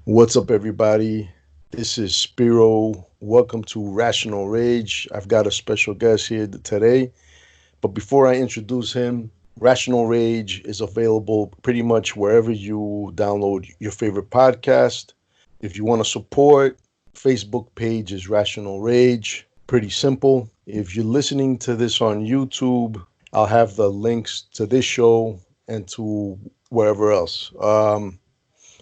What's up, everybody? This is Spiro. Welcome to Rational Rage. I've got a special guest here today. But before I introduce him, Rational Rage is available pretty much wherever you download your favorite podcast. If you want to support, Facebook page is Rational Rage. Pretty simple. If you're listening to this on YouTube, I'll have the links to this show and to wherever else.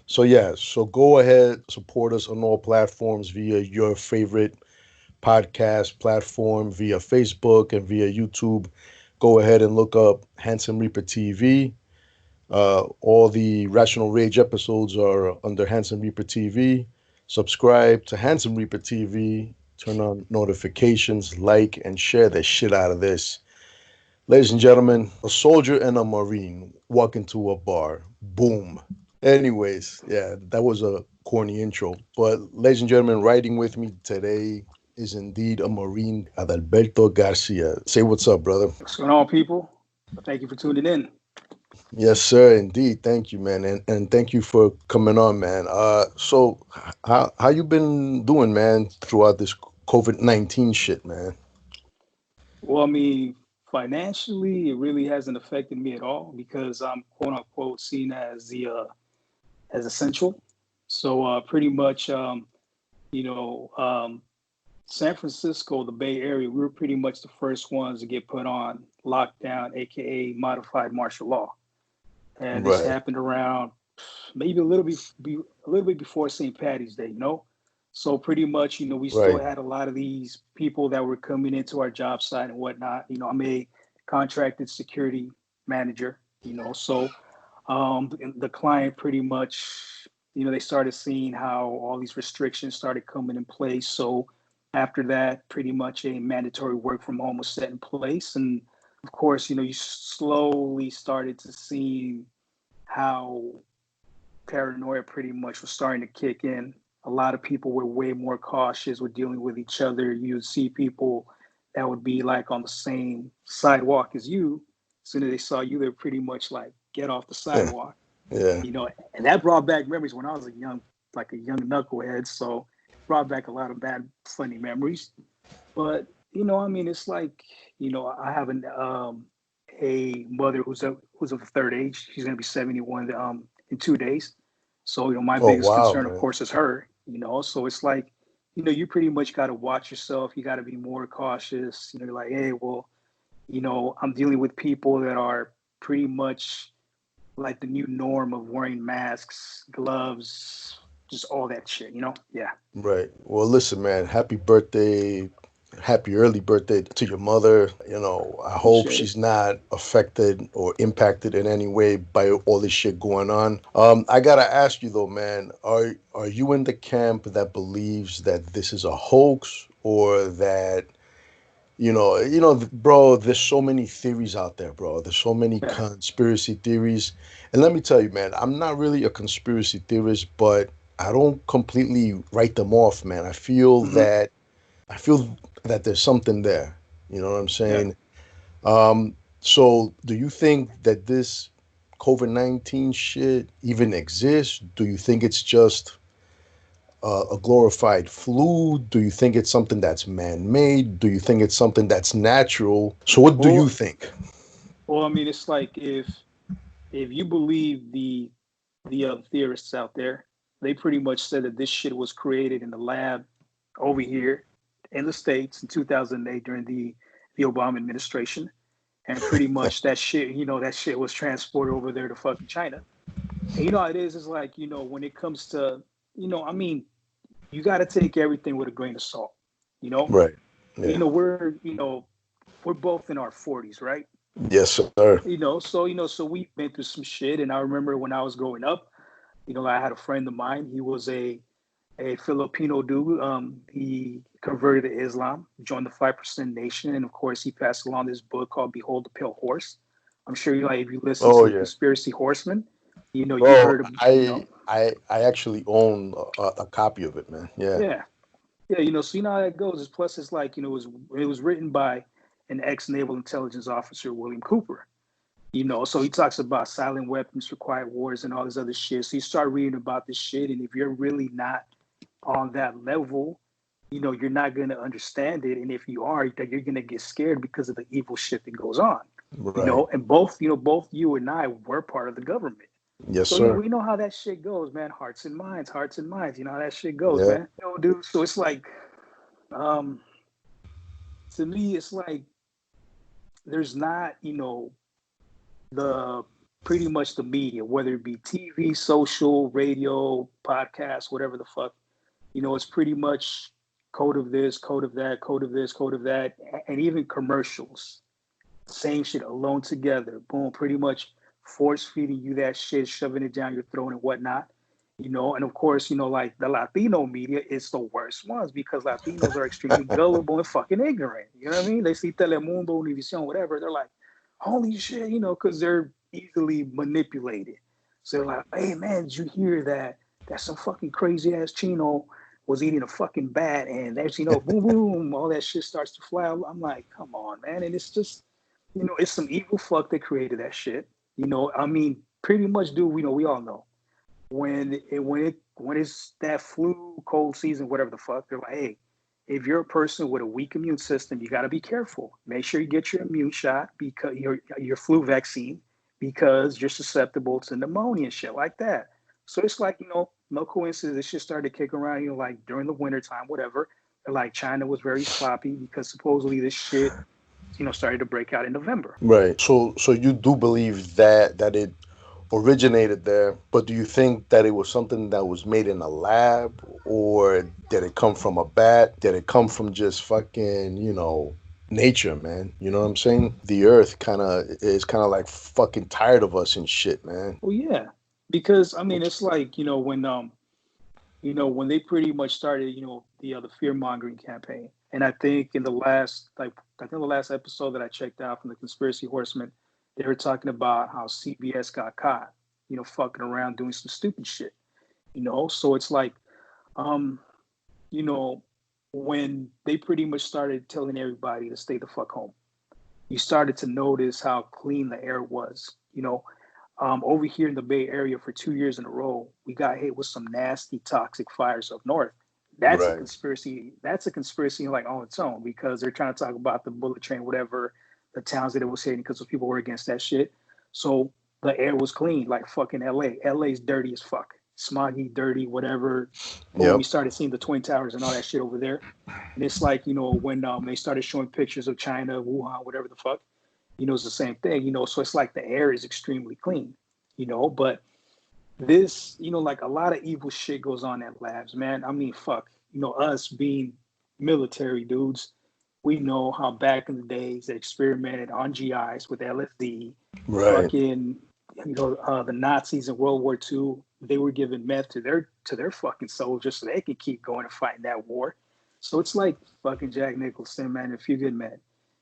So go ahead, support us on all platforms via your favorite podcast platform, via Facebook and via YouTube. Go ahead and look up Handsome Reaper TV. All the Rational Rage episodes are under Handsome Reaper TV. Subscribe to Handsome Reaper TV. Turn on notifications, like, and share the shit out of this. Ladies and gentlemen, a soldier and a Marine walk into a bar. Boom. Anyways, yeah, that was a corny intro. But ladies and gentlemen, riding with me today is indeed a Marine, Adalberto Garcia. Say what's up, brother. What's going on, people? Thank you for tuning in. Yes, sir, indeed. Thank you, man, and thank you for coming on, man. So how you been doing, man, throughout this COVID-19 shit, man? Well, financially, it really hasn't affected me at all because I'm quote unquote seen as the as essential. So pretty much, you know, um, San Francisco, the Bay Area, we were pretty much the first ones to get put on lockdown, aka modified martial law, and this Right, happened around maybe a little bit before St. Patty's Day. So pretty much, we still right. had a lot of these people that were coming into our job site and whatnot. I'm a contracted security manager. So the client pretty much, they started seeing how all these restrictions started coming in place. So after that, pretty much a mandatory work from home was set in place, and of course, you slowly started to see how paranoia pretty much was starting to kick in. A lot of people were way more cautious with dealing with each other. You'd see people that would be like on the same sidewalk as you. As soon as they saw you, they're pretty much like, get off the Yeah, sidewalk. yeah. And that brought back memories when I was a young knucklehead. So it brought back a lot of bad, funny memories. But, it's like, I have a mother who's of the third age. She's going to be 71 in 2 days. So, my Oh, biggest wow, concern, of man. course, is her, So it's like, you pretty much got to watch yourself. You got to be more cautious. You're like, hey, well, I'm dealing with people that are pretty much like the new norm of wearing masks, gloves, just all that shit, Yeah. Right. Well, listen, man, happy birthday, happy early birthday to your mother. I hope Appreciate it. she's not affected or impacted in any way by all this shit going on. I gotta ask you though, man, are you in the camp that believes that this is a hoax or that bro, there's so many theories out there, bro. There's so many Yeah. conspiracy theories. And let me tell you, man, I'm not really a conspiracy theorist, but I don't completely write them off, man. Mm-hmm. I feel that there's something there. You know what I'm Yeah. saying? So do you think that this COVID-19 shit even exists? Do you think it's just a glorified flu? Do you think it's something that's man-made? Do you think it's something that's natural? So what do you Well, think? it's like if you believe the theorists out there, they pretty much said that this shit was created in the lab over here in the States in 2008 during the Obama administration. And pretty much that shit was transported over there to fucking China. And you know how it is? It's like, when it comes to, you got to take everything with a grain of salt, you know? Right. Yeah. We're both in our 40s, right? Yes, sir. So we've been through some shit. And I remember when I was growing up, I had a friend of mine. He was a Filipino dude. He converted to Islam, joined the 5% Nation, and of course, he passed along this book called "Behold the Pale Horse." I'm sure if you listen Oh to the yeah. Conspiracy Horsemen, you Bro, heard of I actually own a copy of it, man. Yeah. yeah, yeah, So how that goes. Is plus, it's like it was written by an ex-naval intelligence officer, William Cooper. So he talks about silent weapons for quiet wars and all this other shit. So you start reading about this shit, and if you're really not on that level, you're not going to understand it. And if you are, that you're going to get scared because of the evil shit that goes on. Right. And both you and I were part of the government. Yes, So, sir. we know how that shit goes, man. Hearts and minds, hearts and minds. You know how that shit goes, Yeah. man. Dude. So it's like, um, to me, it's like there's not, the pretty much the media, whether it be TV, social, radio, podcast, whatever the fuck. It's pretty much code of this, code of that, code of this, code of that, and even commercials. Same shit, alone together. Boom, pretty much force feeding you that shit, shoving it down your throat and whatnot. And of course, like the Latino media is the worst ones because Latinos are extremely gullible and fucking ignorant. You know what I mean? They see Telemundo, Univision, whatever. They're like, holy shit, because they're easily manipulated. So they're like, hey man, did you hear that? That some fucking crazy ass Chino was eating a fucking bat, and there's boom boom, all that shit starts to fly. I'm like, come on, man, and it's just, it's some evil fuck that created that shit. I mean, pretty much, dude. We all know when it's that flu, cold season, whatever the fuck. They're like, hey, if you're a person with a weak immune system, you got to be careful. Make sure you get your immune shot because your flu vaccine because you're susceptible to pneumonia and shit like that. So it's like, no coincidence. This shit started to kick around, like during the wintertime, whatever. Like China was very sloppy because supposedly this shit, started to break out in November. Right. So you do believe that it originated there, but do you think that it was something that was made in a lab, or did it come from a bat? Did it come from just fucking, nature, man? You know what I'm saying? The earth kind of like fucking tired of us and shit, man. Well, yeah, because I mean, it's like when they pretty much started, the fear mongering campaign, and I think in the last the last episode that I checked out from the Conspiracy Horsemen, they were talking about how CBS got caught, fucking around doing some stupid shit, So it's like, um, you know, when they pretty much started telling everybody to stay the fuck home, you started to notice how clean the air was. Over here in the Bay Area for 2 years in a row, we got hit with some nasty toxic fires up north. That's a Right. conspiracy. That's a conspiracy like on its own because they're trying to talk about the bullet train, whatever the towns that it was hitting because those people were against that shit. So the air was clean, like fucking LA. LA's dirty as fuck, smoggy, dirty, whatever. Boom, we Yep. started seeing the Twin Towers and all that shit over there. And it's like, when they started showing pictures of China, Wuhan, whatever the fuck, it's the same thing, So it's like the air is extremely clean, but this, like a lot of evil shit goes on at labs, man. I mean, fuck, us being military dudes, we know how back in the days they experimented on GIs with LSD, Right. fucking, the Nazis in World War II, they were giving meth to their fucking soldiers so they could keep going and fighting that war. So it's like fucking Jack Nicholson, man. If you're good, man,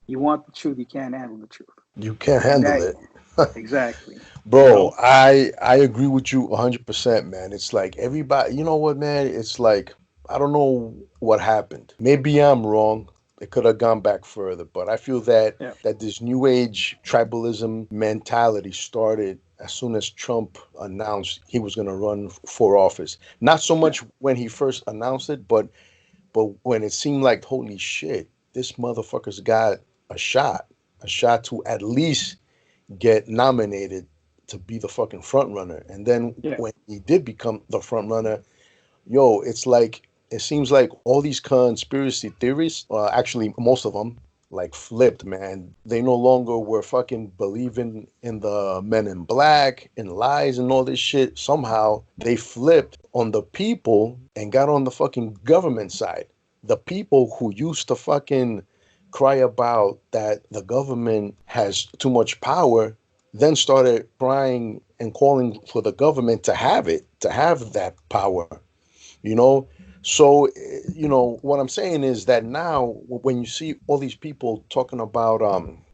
you want the truth, you can't handle the truth, You can't and handle that it. exactly, Bro, I agree with you 100%, man. It's like everybody, you know what, man? It's like I don't know what happened. Maybe I'm wrong. It could have gone back further, but I feel that yeah, this new age tribalism mentality started as soon as Trump announced he was going to run for office. Not so yeah, much when he first announced it, but when it seemed like holy shit, this motherfucker's got a shot, a shot to at least get nominated to be the fucking front runner. And then yeah, when he did become the front runner, yo, it's like it seems like all these conspiracy theories, actually most of them, like flipped, man. They no longer were fucking believing in the Men in Black and lies and all this shit. Somehow they flipped on the people and got on the fucking government side. The people who used to fucking cry about that the government has too much power then started crying and calling for the government to have it, to have that power, you know. So what I'm saying is that now when you see all these people talking about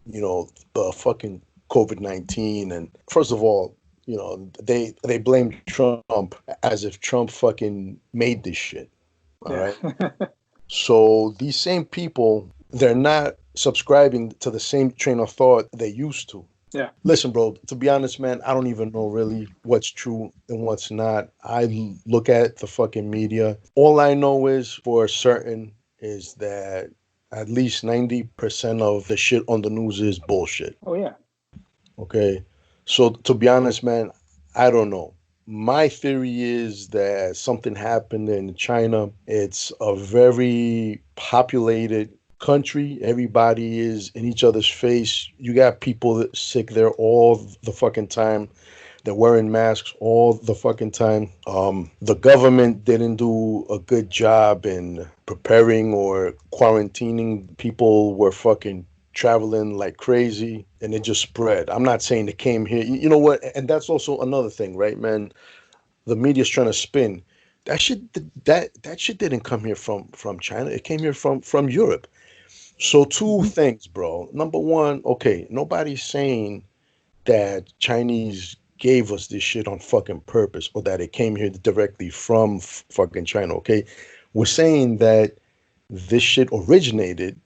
the fucking COVID-19, and first of all, they blame Trump as if Trump fucking made this shit. All yeah, right. So these same people, they're not subscribing to the same train of thought they used to. Yeah. Listen, bro, to be honest, man, I don't even know really what's true and what's not. Look at the fucking media. All I know is for certain is that at least 90% of the shit on the news is bullshit. Oh yeah. Okay. So to be honest, man, I don't know. My theory is that something happened in China. It's a very populated country. Everybody is in each other's face. You got people that sick there all the fucking time. They're wearing masks all the fucking time. The government didn't do a good job in preparing or quarantining. People were fucking traveling like crazy and it just spread. I'm not saying it came here. You know what? And that's also another thing, right, man? The media's trying to spin. That shit that shit didn't come here from China. It came here from Europe. So two Hmm. things, bro. Number one, okay, nobody's saying that Chinese gave us this shit on fucking purpose or that it came here directly from fucking China, okay? We're saying that this shit originated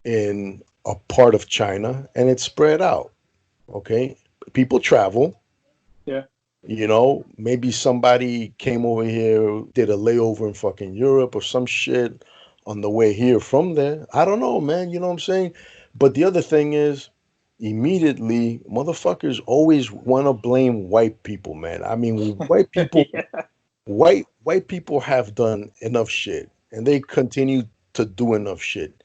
in a part of China and it spread out, okay? People travel, Yeah. maybe somebody came over here, did a layover in fucking Europe or some shit on the way here from there. I don't know, man. You know what I'm saying? But the other thing is, immediately, motherfuckers always want to blame white people, man. I mean, Yeah. white people have done enough shit, and they continue to do enough shit.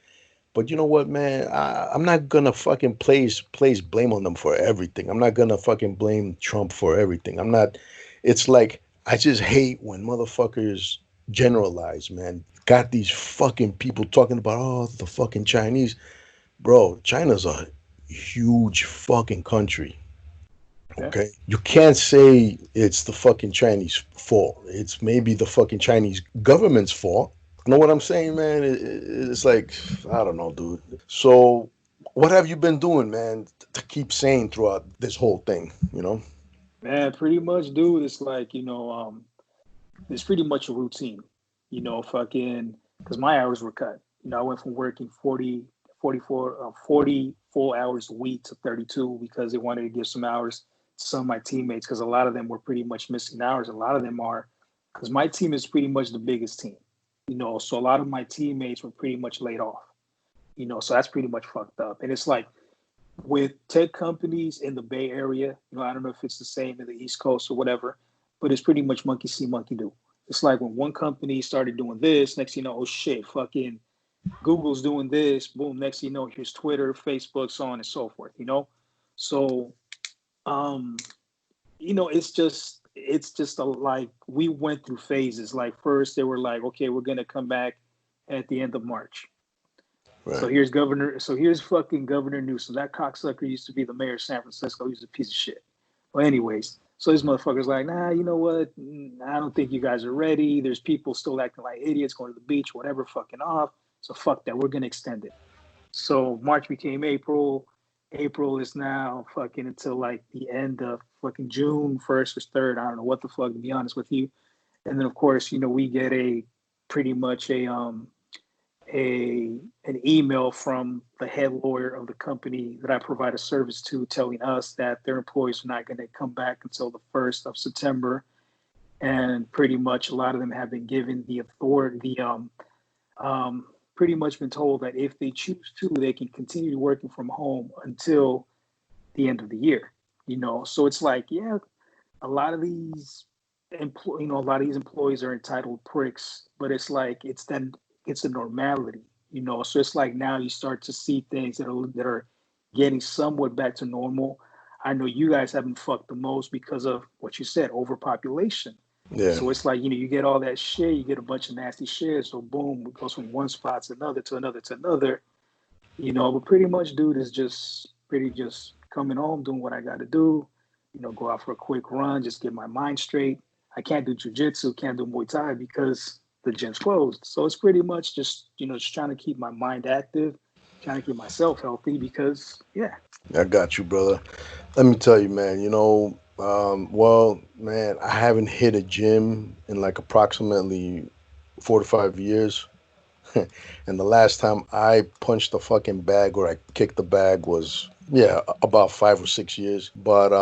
But you know what, man? I'm not gonna fucking place blame on them for everything. I'm not gonna fucking blame Trump for everything. I'm not. It's like I just hate when motherfuckers generalize, man. Got these fucking people talking about the fucking Chinese, bro. China's a huge fucking country. Yeah. Okay, you can't say it's the fucking Chinese fault. It's maybe the fucking Chinese government's fault. You know what I'm saying, man? It's like I don't know, dude. So, what have you been doing, man, to keep sane throughout this whole thing? Man, pretty much, dude. It's like it's pretty much a routine. Fucking because my hours were cut. I went from working 40 full hours a week to 32 because they wanted to give some hours to some of my teammates because a lot of them were pretty much missing hours. A lot of them are because my team is pretty much the biggest team. So a lot of my teammates were pretty much laid off. So that's pretty much fucked up. And it's like with tech companies in the Bay Area, I don't know if it's the same in the East Coast or whatever, but it's pretty much monkey see, monkey do. It's like when one company started doing this, next thing you know, oh shit, fucking Google's doing this, boom, next thing you know, here's Twitter, Facebook, so on and so forth. So um, it's just like we went through phases. Like first they were like, okay, we're gonna come back at the end of March. So Right. here's fucking Governor Newsom. That cocksucker used to be the mayor of San Francisco. He's a piece of shit. Well, anyways, so this motherfucker's like, nah, you know what? I don't think you guys are ready. There's people still acting like idiots, going to the beach, whatever, fucking off. So fuck that. We're gonna extend it. So March became April. April is now fucking until like the end of fucking June, first or third. I don't know what the fuck, to be honest with you. And then of course, we get a pretty much a an email from the head lawyer of the company that I provide a service to, telling us that their employees are not going to come back until the 1st of September, and pretty much a lot of them have been given the authority, pretty much been told that if they choose to, they can continue working from home until the end of the year. So it's like, yeah, a lot of these a lot of these employees are entitled pricks, but it's like it's a normality. So it's like now you start to see things that are getting somewhat back to normal. I know you guys haven't fucked the most because of what you said, overpopulation. Yeah. So it's like, you get all that shit, you get a bunch of nasty shit. So boom, it goes from one spot to another to another to another. But pretty much, dude, is just coming home, doing what I got to do. Go out for a quick run, just get my mind straight. I can't do jujitsu, can't do Muay Thai because the gym's closed. So it's pretty much just trying to keep my mind active, trying to keep myself healthy because, yeah. I got you, brother. Let me tell you, man. Well, man, I haven't hit a gym in like approximately 4 to 5 years. And the last time I punched the fucking bag or I kicked the bag was Yeah, about 5 or 6 years. But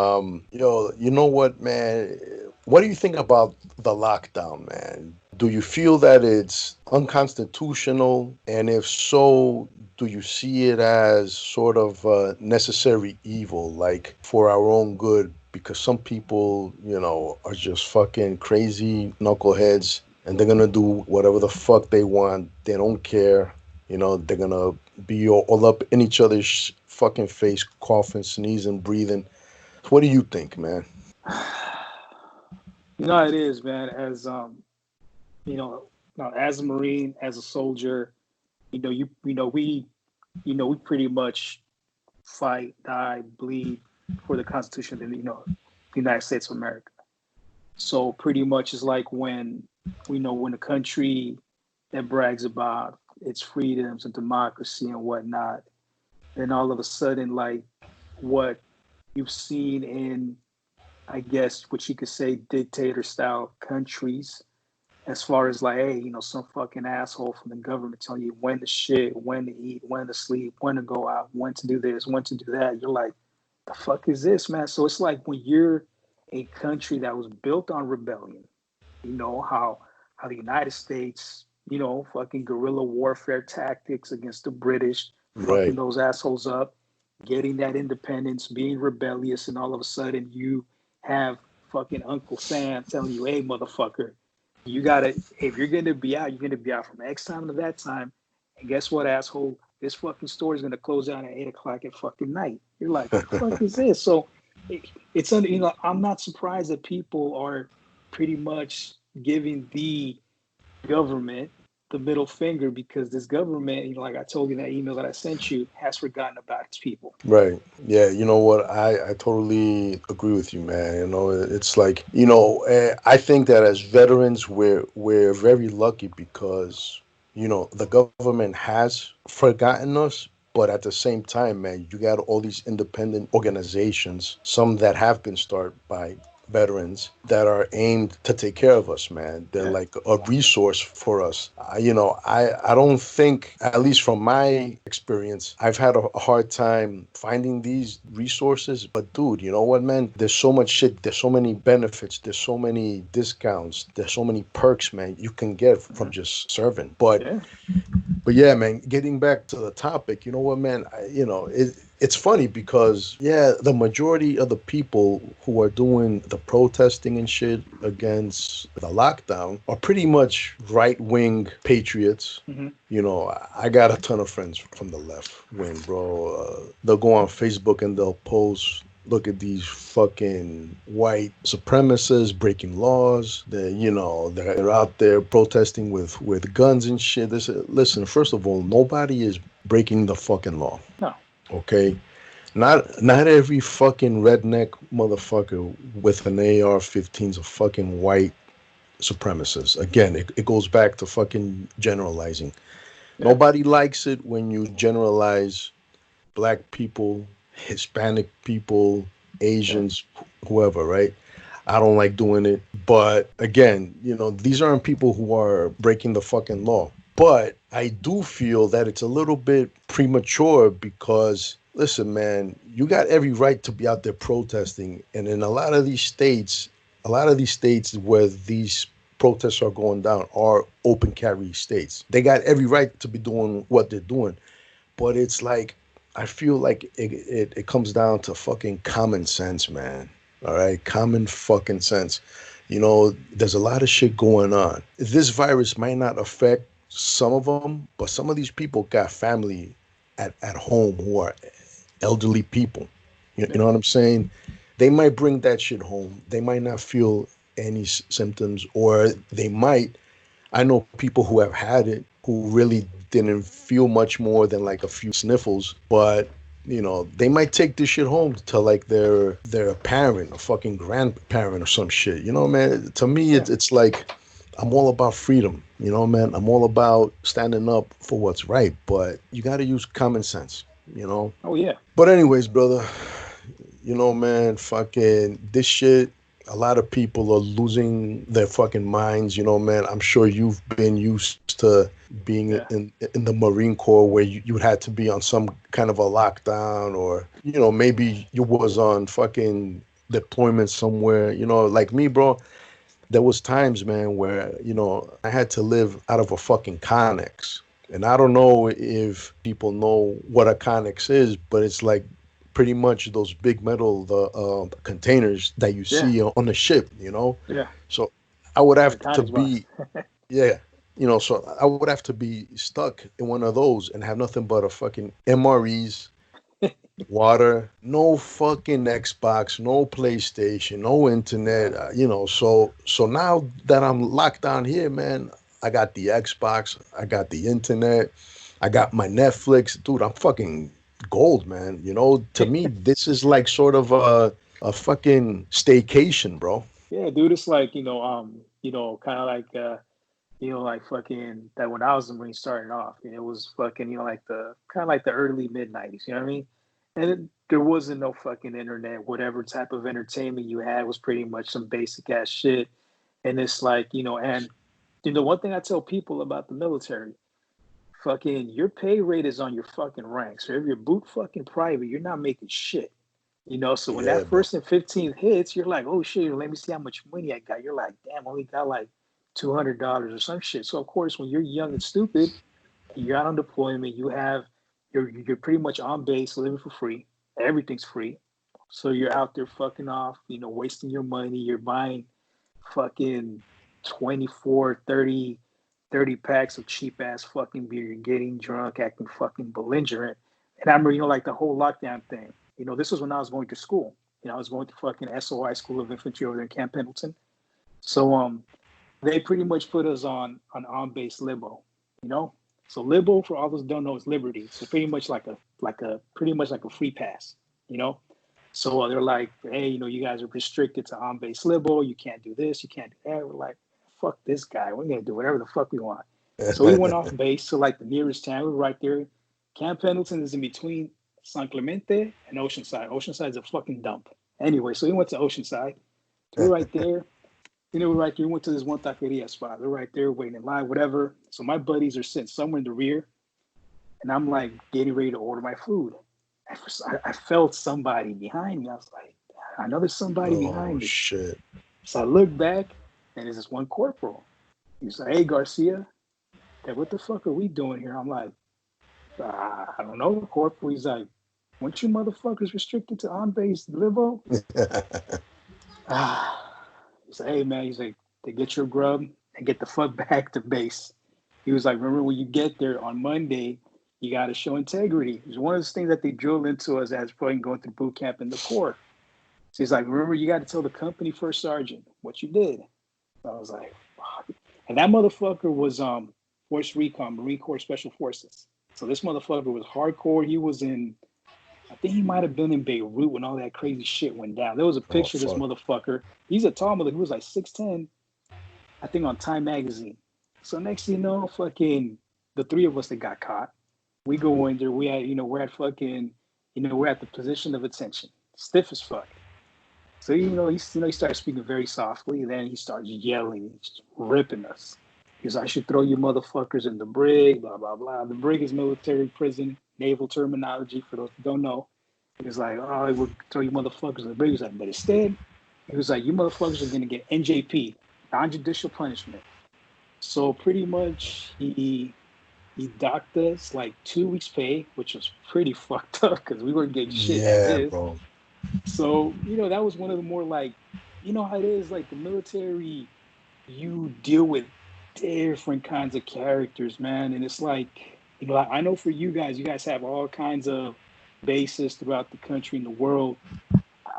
yo, you know what, man? What do you think about the lockdown, man? Do you feel that it's unconstitutional? And if so, do you see it as sort of necessary evil, like for our own good? Because some people, are just fucking crazy knuckleheads and they're gonna do whatever the fuck they want. They don't care. They're gonna be all up in each other's fucking face, coughing, sneezing, breathing. What do you think, man? You know how it is, man. As you know, now as a Marine, as a soldier, we pretty much fight, die, bleed for the Constitution of the United States of America. So pretty much it's like when a country that brags about its freedoms and democracy and whatnot, then all of a sudden, like what you've seen in, I guess, what you could say, dictator style countries, as far as like, hey, some fucking asshole from the government telling you when to shit, when to eat, when to sleep, when to go out, when to do this, when to do that. You're like, the fuck is this, man? So it's like when you're a country that was built on rebellion, how the United States, fucking guerrilla warfare tactics against the British, fucking Right. those assholes up, getting that independence, being rebellious, and all of a sudden you have fucking Uncle Sam telling you, hey, motherfucker, you gotta, if you're gonna be out, you're gonna be out from X time to that time. And guess what, asshole? This fucking store is gonna close down at 8 o'clock at fucking night. You're like, what the fuck is this? So it's under, I'm not surprised that people are pretty much giving the government the middle finger because this government, like I told you in that email that I sent you, has forgotten about its people. Right. Yeah. You know what? I totally agree with you, man. It's like, I think that as veterans, we're very lucky because, the government has forgotten us. But at the same time, man, you got all these independent organizations, some that have been started by veterans that are aimed to take care of us, man. They're Yeah. like a resource for us. I don't think, at least from my experience, I've had a hard time finding these resources. But dude, you know what, man? There's so much shit. There's so many benefits. There's so many discounts. There's so many perks, man, you can get from Yeah. just serving. But yeah, man, getting back to the topic, you know what, man? It's funny because, yeah, the majority of the people who are doing the protesting and shit against the lockdown are pretty much right wing patriots. Mm-hmm. I got a ton of friends from the left wing, bro. They'll go on Facebook and they'll post, look at these fucking white supremacists breaking laws. They're out there protesting with guns and shit. Listen, first of all, nobody is breaking the fucking law. No. Okay, not every fucking redneck motherfucker with an AR-15 is a fucking white supremacist. Again, it goes back to fucking generalizing. Yeah. Nobody likes it when you generalize black people, Hispanic people, Yeah. Asians, whoever, right? I don't like doing it. But again, these aren't people who are breaking the fucking law. But I do feel that it's a little bit premature because, listen, man, you got every right to be out there protesting. And in a lot of these states where these protests are going down are open carry states. They got every right to be doing what they're doing. But it's like, I feel like it comes down to fucking common sense, man. All right, common fucking sense. There's a lot of shit going on. This virus might not affect some of them, but some of these people got family at home who are elderly people. You Yeah. know what I'm saying? They might bring that shit home. They might not feel any symptoms, or they might. I know people who have had it who really didn't feel much more than like a few sniffles, but they might take this shit home to like their parent, a fucking grandparent or some shit. Man, to me Yeah. it's like I'm all about freedom, man. I'm all about standing up for what's right, but you got to use common sense. Oh yeah. But anyways, brother, man, fucking this shit. a lot of people are losing their fucking minds. You know, man. I'm sure you've been used to being Yeah. in the Marine Corps where you had to be on some kind of a lockdown, or maybe you was on fucking deployment somewhere. Like me, bro. There was times, man, where I had to live out of a fucking Connex, and I don't know if people know what a Connex is, but it's like pretty much those big metal containers that you Yeah. see on the ship. Yeah. So I would Yeah. have to Conex box. be, yeah, so I would have to be stuck in one of those and have nothing but a fucking MREs, water, no fucking Xbox, no PlayStation, no internet. Yeah. So now that I'm locked down here, man, I got the Xbox, I got the internet, I got my Netflix, dude. I'm fucking gold, man. To me, this is like sort of a fucking staycation, bro. Yeah, dude. It's like kind of like like fucking that when I was in Marine starting off, it was fucking, like the kind of like the early mid 90s, you know what I mean? And there wasn't no fucking internet. Whatever type of entertainment you had was pretty much some basic ass shit. And it's like, and one thing I tell people about the military, fucking your pay rate is on your fucking rank. So if you're boot fucking private, you're not making shit. So when Yeah, that bro. first and 15th hits, you're like, oh shit, let me see how much money I got. You're like, damn, I only got like $200 or some shit. So of course, when you're young and stupid, and you're out on deployment, you're pretty much on base, living for free. Everything's free. So you're out there fucking off, wasting your money. You're buying fucking 24, 30 packs of cheap ass fucking beer. You're getting drunk, acting fucking belligerent. And I remember, like the whole lockdown thing. This was when I was going to school. I was going to fucking SOI School of Infantry over there in Camp Pendleton. So they pretty much put us on base libo, you know. So libo, for all those who don't know, is liberty. So pretty much like a free pass, you know. So they're like, hey, you guys are restricted to on base libo. You can't do this, you can't do that. We're like, fuck this guy. We're gonna do whatever the fuck we want. So we went off base to like the nearest town. We were right there. Camp Pendleton is in between San Clemente and Oceanside. Oceanside is a fucking dump. Anyway, so we went to Oceanside. We're right there. We're right there. We went to this one taqueria spot. We're right there waiting in line, whatever. So my buddies are sitting somewhere in the rear, and I'm like getting ready to order my food. I felt somebody behind me. I was like, I know there's somebody Oh behind me. shit. So I look back, and there's this one corporal. He's like, hey, Garcia, what the fuck are we doing here? I'm like, I don't know, corporal. He's like, weren't you motherfuckers restricted to on-base libo? He's like, hey, man, he's like, to get your grub and get the fuck back to base. He was like, remember when you get there on Monday, you got to show integrity. It's one of those things that they drilled into us as probably going through boot camp in the Corps. So he's like, remember, you got to tell the company first sergeant what you did. So I was like, fuck. And that motherfucker was Force Recon, Marine Corps Special Forces. So this motherfucker was hardcore. He was I think he might have been in Beirut when all that crazy shit went down. There was a Oh picture of this fuck. motherfucker. He's a tall motherfucker. He was like 6'10", I think, on Time Magazine. So next thing you know, fucking the three of us that got caught, we go in there. We're at fucking, we're at the position of attention, stiff as fuck. So he starts speaking very softly, and then he starts yelling, just ripping us. Because I should throw you motherfuckers in the brig, blah blah blah. The brig is military prison, naval terminology for those who don't know. He was like, oh, I would throw you motherfuckers in the brig. He was like, but instead, he was like, you motherfuckers are gonna get NJP, non-judicial punishment. So pretty much he docked us like 2 weeks pay, which was pretty fucked up because we weren't getting shit as Yeah, is. bro. So, that was one of the more like, how it is, like the military, you deal with different kinds of characters, man. And it's like, I know for you guys have all kinds of bases throughout the country and the world.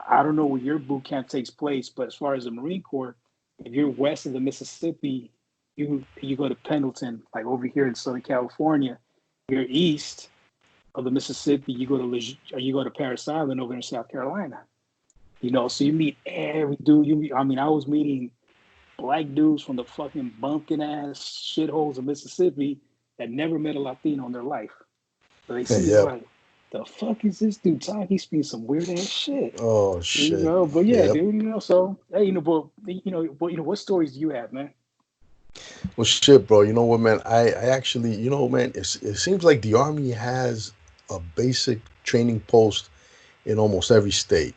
I don't know where your boot camp takes place, but as far as the Marine Corps, if you're west of the Mississippi, you go to Pendleton, like over here in Southern California. You're east of the Mississippi, you go to Parris Island over in South Carolina. So you meet every dude. I was meeting black dudes from the fucking bumpkin ass shitholes of Mississippi that never met a Latino in their life. So they see, they're Yep. like, the fuck is this dude talking? He's speaking some weird ass shit. Oh You shit. know, but yeah, Yep. dude, so hey, what stories do you have, man? Well, shit, bro. You know what, man? I actually, man, it seems like the army has a basic training post in almost every state.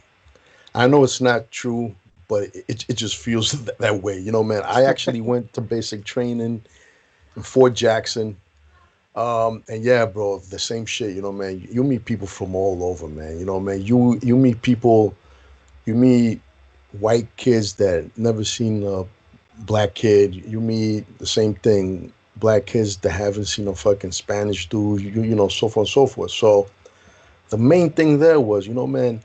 I know it's not true, but it just feels that way. Man. I actually went to basic training in Fort Jackson. And yeah, bro, the same shit. Man. You meet people from all over, man. Man. You meet people. You meet white kids that never seen a black kid. You meet the same thing. Black kids that haven't seen a fucking Spanish dude. So forth and so forth. So the main thing there was, man,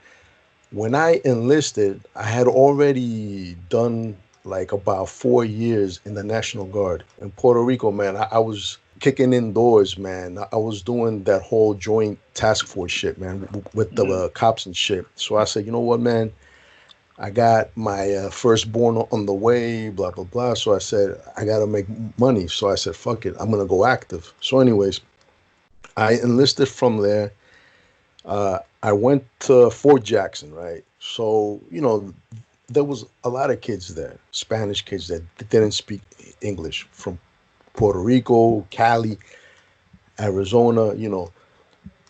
when I enlisted, I had already done like about 4 years in the National Guard in Puerto Rico, man. I was kicking indoors, man. I was doing that whole joint task force shit, man, with the Mm. cops and shit. So I said, you know what, man? I got my firstborn on the way, blah, blah, blah. So I said, I got to make money. So I said, fuck it, I'm going to go active. So, anyways, I enlisted from there. I went to Fort Jackson, right? So, there was a lot of kids there, Spanish kids that didn't speak English from Puerto Rico, Cali, Arizona,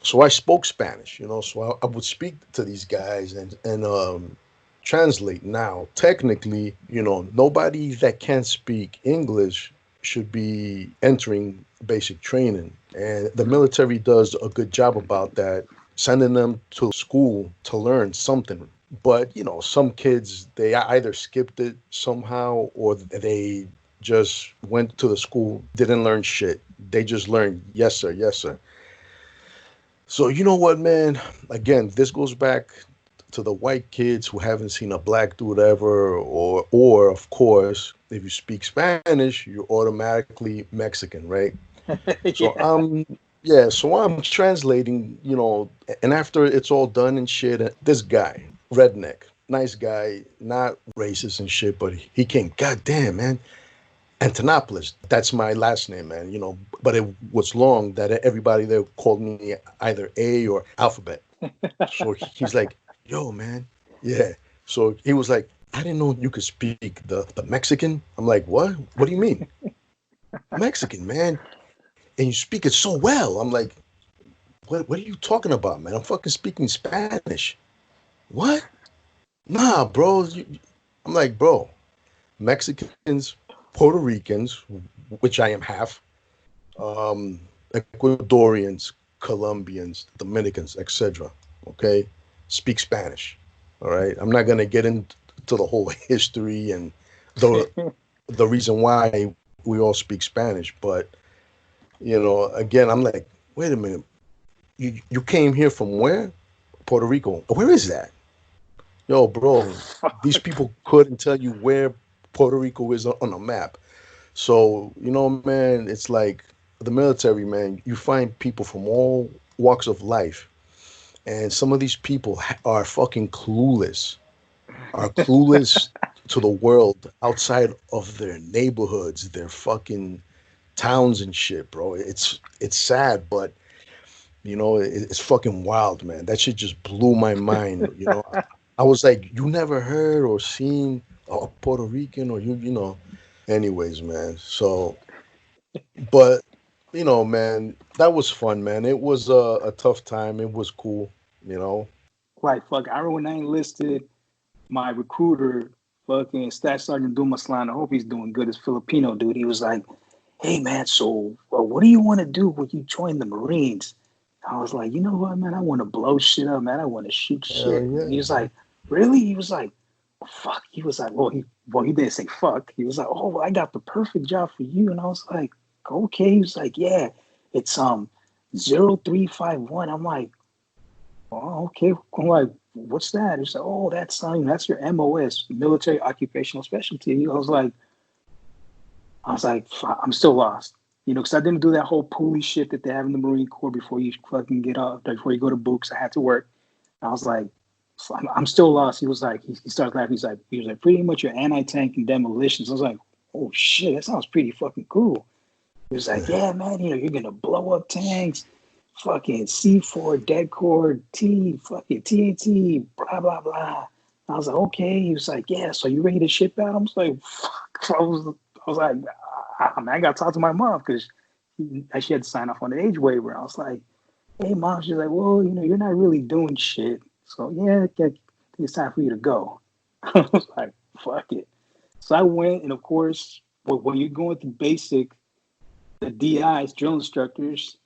So I spoke Spanish, so I would speak to these guys and translate. Now, technically, nobody that can't speak English should be entering basic training, and the military does a good job about that, sending them to school to learn something. But some kids they either skipped it somehow or they just went to the school, didn't learn shit. They just learned yes sir, yes sir. So you know what, man? Again, this goes back to the white kids who haven't seen a black dude ever, or of course, if you speak Spanish, you're automatically Mexican, right? So Yeah. yeah, so I'm translating, and after it's all done and shit, this guy, redneck, nice guy, not racist and shit, but he came, God damn, man, Antonopoulos. That's my last name, man. But it was long that everybody there called me either A or Alphabet. So he's like, "Yo, man, yeah." So he was like, "I didn't know you could speak the Mexican." I'm like, "What? What do you mean, Mexican, man? And you speak it so well." I'm like, "What are you talking about, man? I'm fucking speaking Spanish." What? Nah, bro. I'm like, bro, Mexicans, Puerto Ricans, which I am half, Ecuadorians, Colombians, Dominicans, etc. Okay, speak Spanish. All right, I'm not gonna get into the whole history and the the reason why we all speak Spanish, but again, I'm like, wait a minute, you came here from where? Puerto Rico. Where is that? Yo, bro, these Fuck. people couldn't tell you where Puerto Rico is on a map. So, man, it's like the military, man, you find people from all walks of life. And some of these people are fucking clueless, are clueless to the world outside of their neighborhoods, their fucking towns and shit, bro. It's sad, but it's fucking wild, man. That shit just blew my mind. I was like, you never heard or seen a Puerto Rican or anyways, man. So, but man, that was fun, man. It was a tough time. It was cool, you know. Like fuck, I remember when I enlisted, my recruiter, fucking Staff Sergeant Dumaslan, I hope he's doing good. This Filipino dude. He was like, "Hey man, so what do you want to do when you join the Marines?" I was like, "You know what, man? I want to blow shit up, man. I want to shoot Hell shit." And he yeah, was man. like, "Really?" He was like, "Fuck." He was like, "Well, he didn't say fuck." He was like, "Oh, well, I got the perfect job for you." And I was like, "Okay." He was like, "Yeah, it's 0351." I'm like, "Oh, okay." I'm like, "What's that?" He's like, "Oh, that's your MOS, military occupational specialty." I was like, I'm still lost, because I didn't do that whole pulley shit that they have in the Marine Corps before you fucking get up, before you go to books. I had to work. I was like, I'm still lost. He was like, he started laughing. He was like, pretty much your anti-tank and demolitions. I was like, oh shit, that sounds pretty fucking cool. He was like, yeah, man, you're gonna blow up tanks, fucking C4, dead core, fucking TNT, blah, blah, blah. I was like, okay. He was like, yeah, so you ready to ship out? I was like, fuck. I was like, I got to talk to my mom because she had to sign off on the age waiver. I was like, hey, mom. She's like, well, you're not really doing shit. So, yeah, I think it's time for you to go. I was like, fuck it. So I went, and of course, when you're going through basic, the DIs, drill instructors,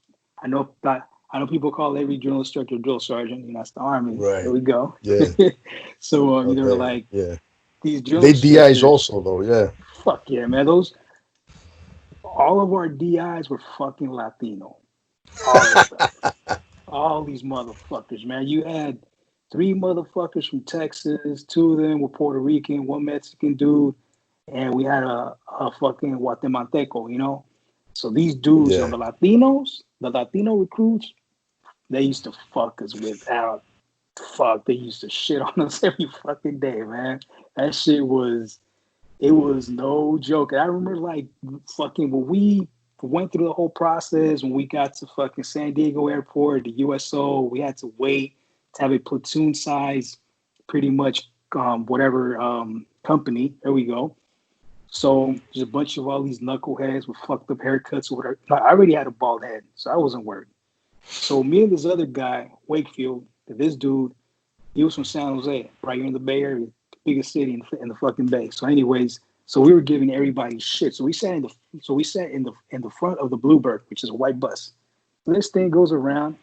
I know I know people call every drill instructor drill sergeant. That's the army. There Right. we go. Yeah. So they were Okay. like Yeah. these drill They DIs instructors. also though. Yeah. Fuck yeah, man! Those all of our DIs were fucking Latino. All of them. All these motherfuckers, man. You had three motherfuckers from Texas. Two of them were Puerto Rican. One Mexican dude, and we had a fucking Guatemalteco. So these dudes, Yeah. the Latino recruits, they used to fuck us without fuck. They used to shit on us every fucking day, man. That shit was, it was no joke. And I remember like fucking when we went through the whole process, when we got to fucking San Diego Airport, the USO, we had to wait to have a platoon size, pretty much whatever company. There we go. So there's a bunch of all these knuckleheads with fucked up haircuts or whatever. I already had a bald head, so I wasn't worried. So me and this other guy, Wakefield, this dude, he was from San Jose, right here in the Bay Area, biggest city in the fucking Bay. So, anyways, so we were giving everybody shit. So we sat in the front of the Bluebird, which is a white bus. So this thing goes around,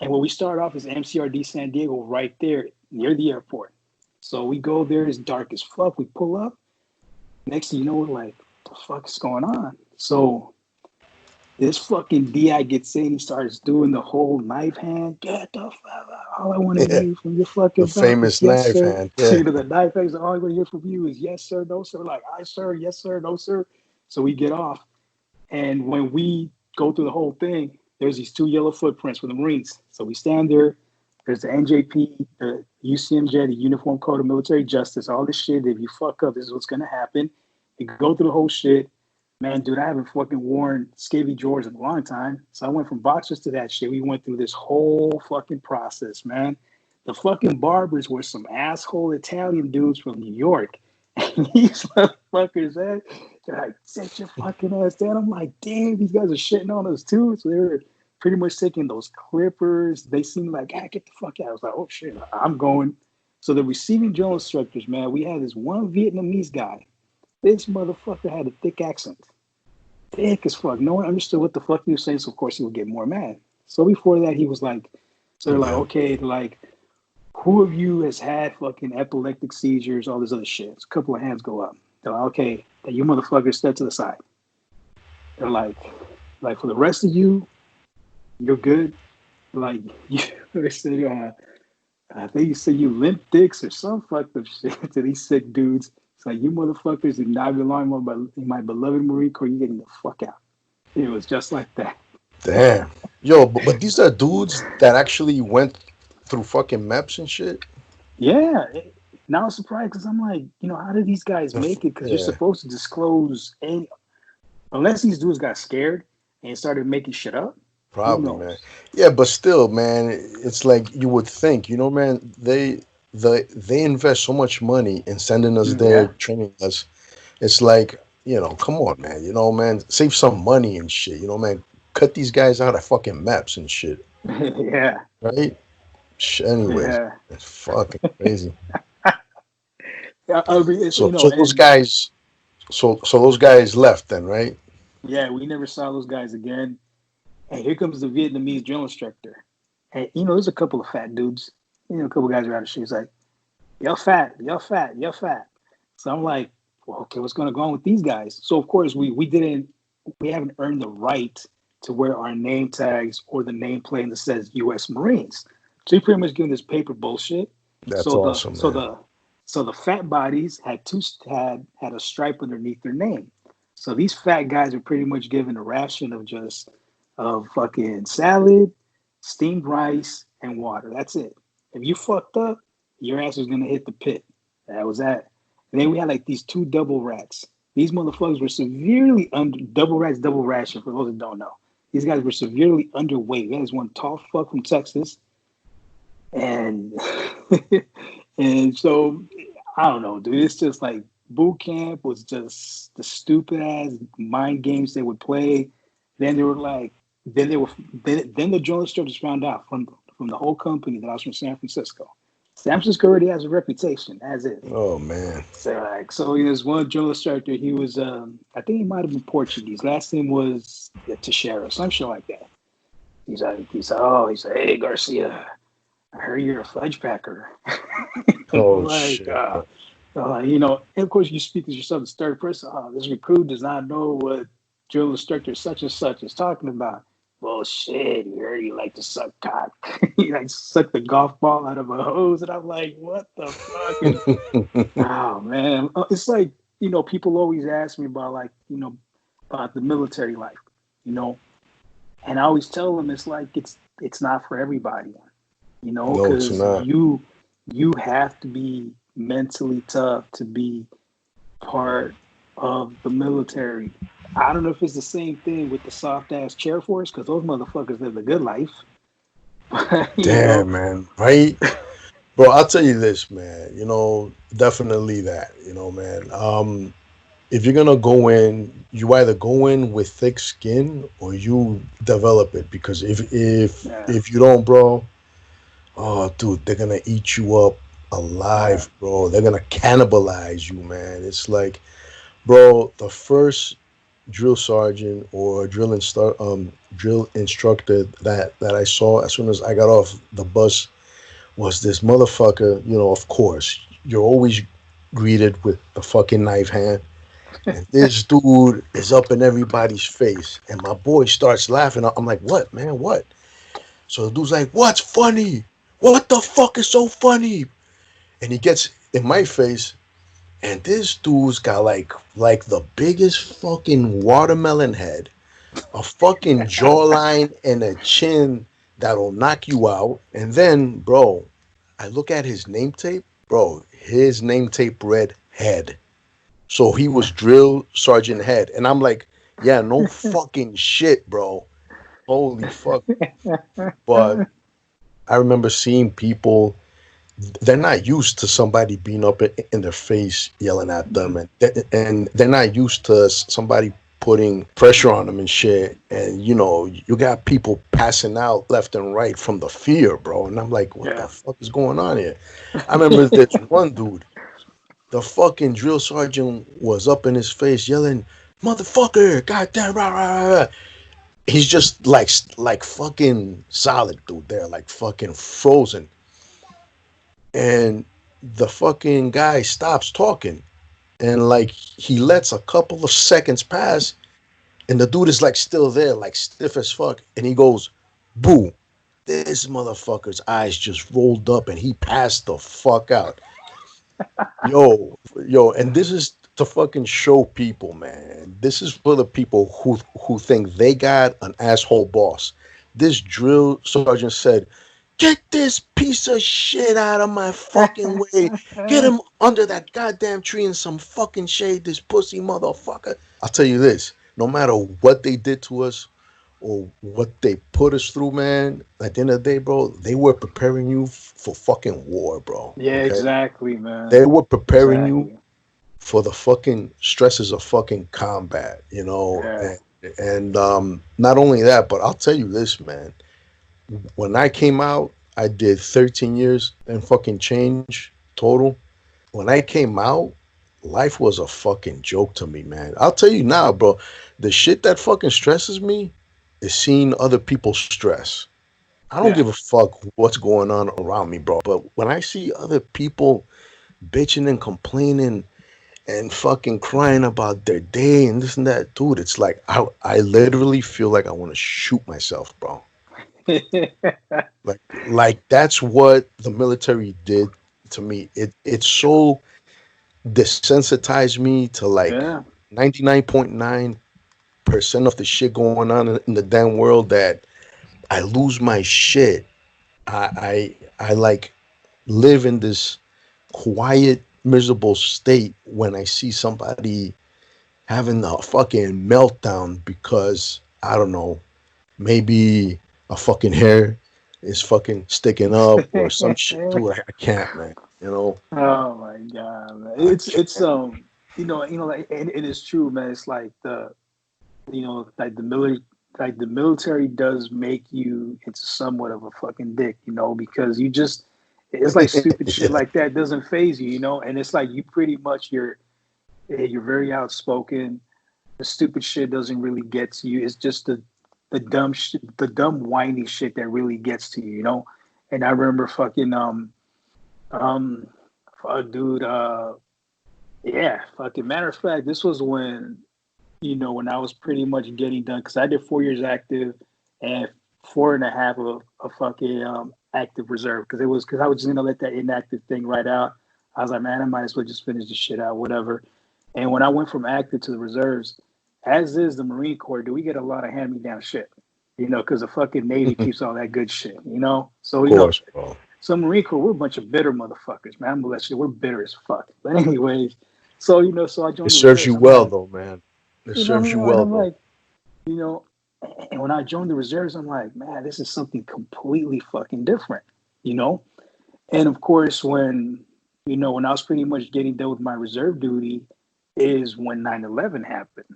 and where we start off is MCRD San Diego, right there near the airport. So we go there, it's dark as fuck. We pull up. Next thing you know, we're like, what the fuck is going on? So this fucking DI gets in, he starts doing the whole knife hand. Get the fuck out. All I want to Yeah. hear from your The fucking mouth is famous yes, knife sir. hand. Yeah. The knife hand, all I want to hear from you is yes, sir, no, sir. Like, aye, sir, yes, sir, no, sir. So we get off. And when we go through the whole thing, there's these two yellow footprints from the Marines. So we stand there. There's the NJP, the UCMJ, the Uniform Code of Military Justice, all this shit. If you fuck up, this is what's going to happen. You go through the whole shit. Man, dude, I haven't fucking worn Skivvy drawers in a long time. So I went from boxers to that shit. We went through this whole fucking process, man. The fucking barbers were some asshole Italian dudes from New York. And these motherfuckers, man, they're like, sit your fucking ass down. I'm like, damn, these guys are shitting on us too. So they were pretty much taking those clippers. They seemed like, get the fuck out. I was like, oh shit, I'm going. So the receiving drill instructors, man, we had this one Vietnamese guy. This motherfucker had a thick accent. Thick as fuck. No one understood what the fuck he was saying, so of course he would get more mad. So before that, he was like, so they're like, Yeah. okay, like, who of you has had fucking epileptic seizures, all this other shit? So a couple of hands go up. They're like, okay, that you motherfuckers step to the side. They're like for the rest of you, you're good. Like, they said, I think you said you limp dicks or some fucked up shit to these sick dudes. It's like, you motherfuckers did not belong in my beloved Marine Corps. You're getting the fuck out. It was just like that. Damn. Yo, but these are dudes that actually went through fucking MEPS and shit. Yeah. Now I'm surprised because I'm like, how did these guys make it? Because you're Yeah. supposed to disclose any, unless these dudes got scared and started making shit up. Who Probably, man. knows? Yeah, but still, man, it's like you would think, man, they invest so much money in sending us there, Yeah. training us. It's like, come on, man. Man, save some money and shit. Man, cut these guys out of fucking maps and shit, Yeah. right? Anyways, Yeah. it's fucking crazy. I mean, it's, So those and guys, so those guys left then, right? yeah, we never saw those guys again. And here comes the Vietnamese drill instructor. And there's a couple of fat dudes. A couple of guys around the street. He's like, you're fat, you're fat, you're fat. So I'm like, well, okay, what's going to go on with these guys? So of course we haven't earned the right to wear our name tags or the nameplate that says U.S. Marines. So he pretty much giving this paper bullshit. That's So the awesome, so man. the so the fat bodies had a stripe underneath their name. So these fat guys are pretty much given a ration of fucking salad, steamed rice, and water. That's it. If you fucked up, your ass was gonna hit the pit. That was that. And then we had like these two double rats. These motherfuckers were severely under double rats, double ration. For those that don't know, These guys were severely underweight. There's one tall fuck from Texas, and and so I don't know, dude. It's just like boot camp was just the stupid ass mind games they would play. Then they were like, then they were, then the journalists found out from the whole company that I was from San Francisco. San Francisco already has a reputation as is. Oh man. So there's one journalist character. He was, I think he might have been Portuguese. Last name was Teixeira, some shit like that. He's like, hey Garcia, I heard you're a fudge packer. Oh like, shit. You know, and of course you speak as yourself as third person. This recruit does not know what drill instructor such and such is talking about. Well, shit, you heard he like to suck cock. He like suck the golf ball out of a hose, and I'm like, what the fuck? Oh man, it's like, you know, people always ask me about, like, you know, about the military life, you know, and I always tell them it's like it's not for everybody, you know, because you have to be mentally tough to be part of the military. I don't know if it's the same thing with the soft ass chair force, because those motherfuckers live a good life. Damn, man, right? Bro, I'll tell you this, man. You know, definitely that. You know, man. If you're gonna go in, you either go in with thick skin or you develop it. Because if you don't, bro, oh, dude, they're gonna eat you up alive, bro. They're gonna cannibalize you, man. It's like, bro, the first drill sergeant or drill instructor that I saw as soon as I got off the bus was this motherfucker. You know, of course, you're always greeted with the fucking knife hand. And this dude is up in everybody's face. And my boy starts laughing. I'm like, what, man? What? So the dude's like, what's funny? What the fuck is so funny? And he gets in my face. And this dude's got like the biggest fucking watermelon head, a fucking jawline, and a chin that'll knock you out. And then, bro, I look at his name tape. Bro, his name tape read Head. So he was Drill Sergeant Head. And I'm like, yeah, no fucking shit, bro. Holy fuck. But I remember seeing people, they're not used to somebody being up in their face yelling at them, and they're not used to somebody putting pressure on them and shit. And you know, you got people passing out left and right from the fear, bro. And I'm like, what the fuck is going on here? I remember this one dude, the fucking drill sergeant was up in his face yelling, motherfucker, goddamn, rah, rah, rah. He's just like fucking solid, dude. There, like fucking frozen. And the fucking guy stops talking, and like he lets a couple of seconds pass, and the dude is like still there, like stiff as fuck. And he goes, boo. This motherfucker's eyes just rolled up and he passed the fuck out. Yo, and this is to fucking show people, man. This is for the people who think they got an asshole boss. This drill sergeant said, get this piece of shit out of my fucking way. Get him under that goddamn tree in some fucking shade, this pussy motherfucker. I'll tell you this, no matter what they did to us or what they put us through, man, at the end of the day, bro, they were preparing you for fucking war, bro. Yeah, okay? Exactly, man. They were preparing you for the fucking stresses of fucking combat, you know? Yeah. And not only that, but I'll tell you this, man. When I came out, I did 13 years and fucking change total. When I came out, life was a fucking joke to me, man. I'll tell you now, bro, the shit that fucking stresses me is seeing other people stress. I don't give a fuck what's going on around me, bro. But when I see other people bitching and complaining and fucking crying about their day and this and that, dude, it's like I literally feel like I want to shoot myself, bro. like that's what the military did to me. It so desensitized me to like 99.9% of the shit going on in the damn world that I lose my shit. I like live in this quiet, miserable state when I see somebody having a fucking meltdown because I don't know, maybe a fucking hair is fucking sticking up or some shit. Dude, I can't, man. You know, Oh my god, man. I It's can't. like it is true, man. It's like like the military does make you into somewhat of a fucking dick, because you just it's like stupid shit Yeah, like that doesn't phase you, and it's like you pretty much you're very outspoken. The stupid shit doesn't really get to you. It's just the dumb shit, the dumb whiny shit that really gets to you. And I remember fucking um fuck dude yeah, fucking matter of fact, this was when I was pretty much getting done because I did 4 years active and four and a half of fucking active reserve because I was just gonna let that inactive thing right out. I was like, man, I might as well just finish this shit out, whatever. And when I went from active to the reserves, as is the Marine Corps, do we get a lot of hand me down shit? Because the fucking Navy of keeps all that good shit. So course, bro. so Marine Corps, we're a bunch of bitter motherfuckers, man. I'm gonna let you. We're bitter as fuck. But anyways, so I It joined the serves you reserves. I'm well, like, though, man. It serves you and well, I'm though. like, you know, and when I joined the reserves, I'm like, man, this is something completely fucking different, you know. And of course, when I was pretty much getting done with my reserve duty, is when 9/11 happened.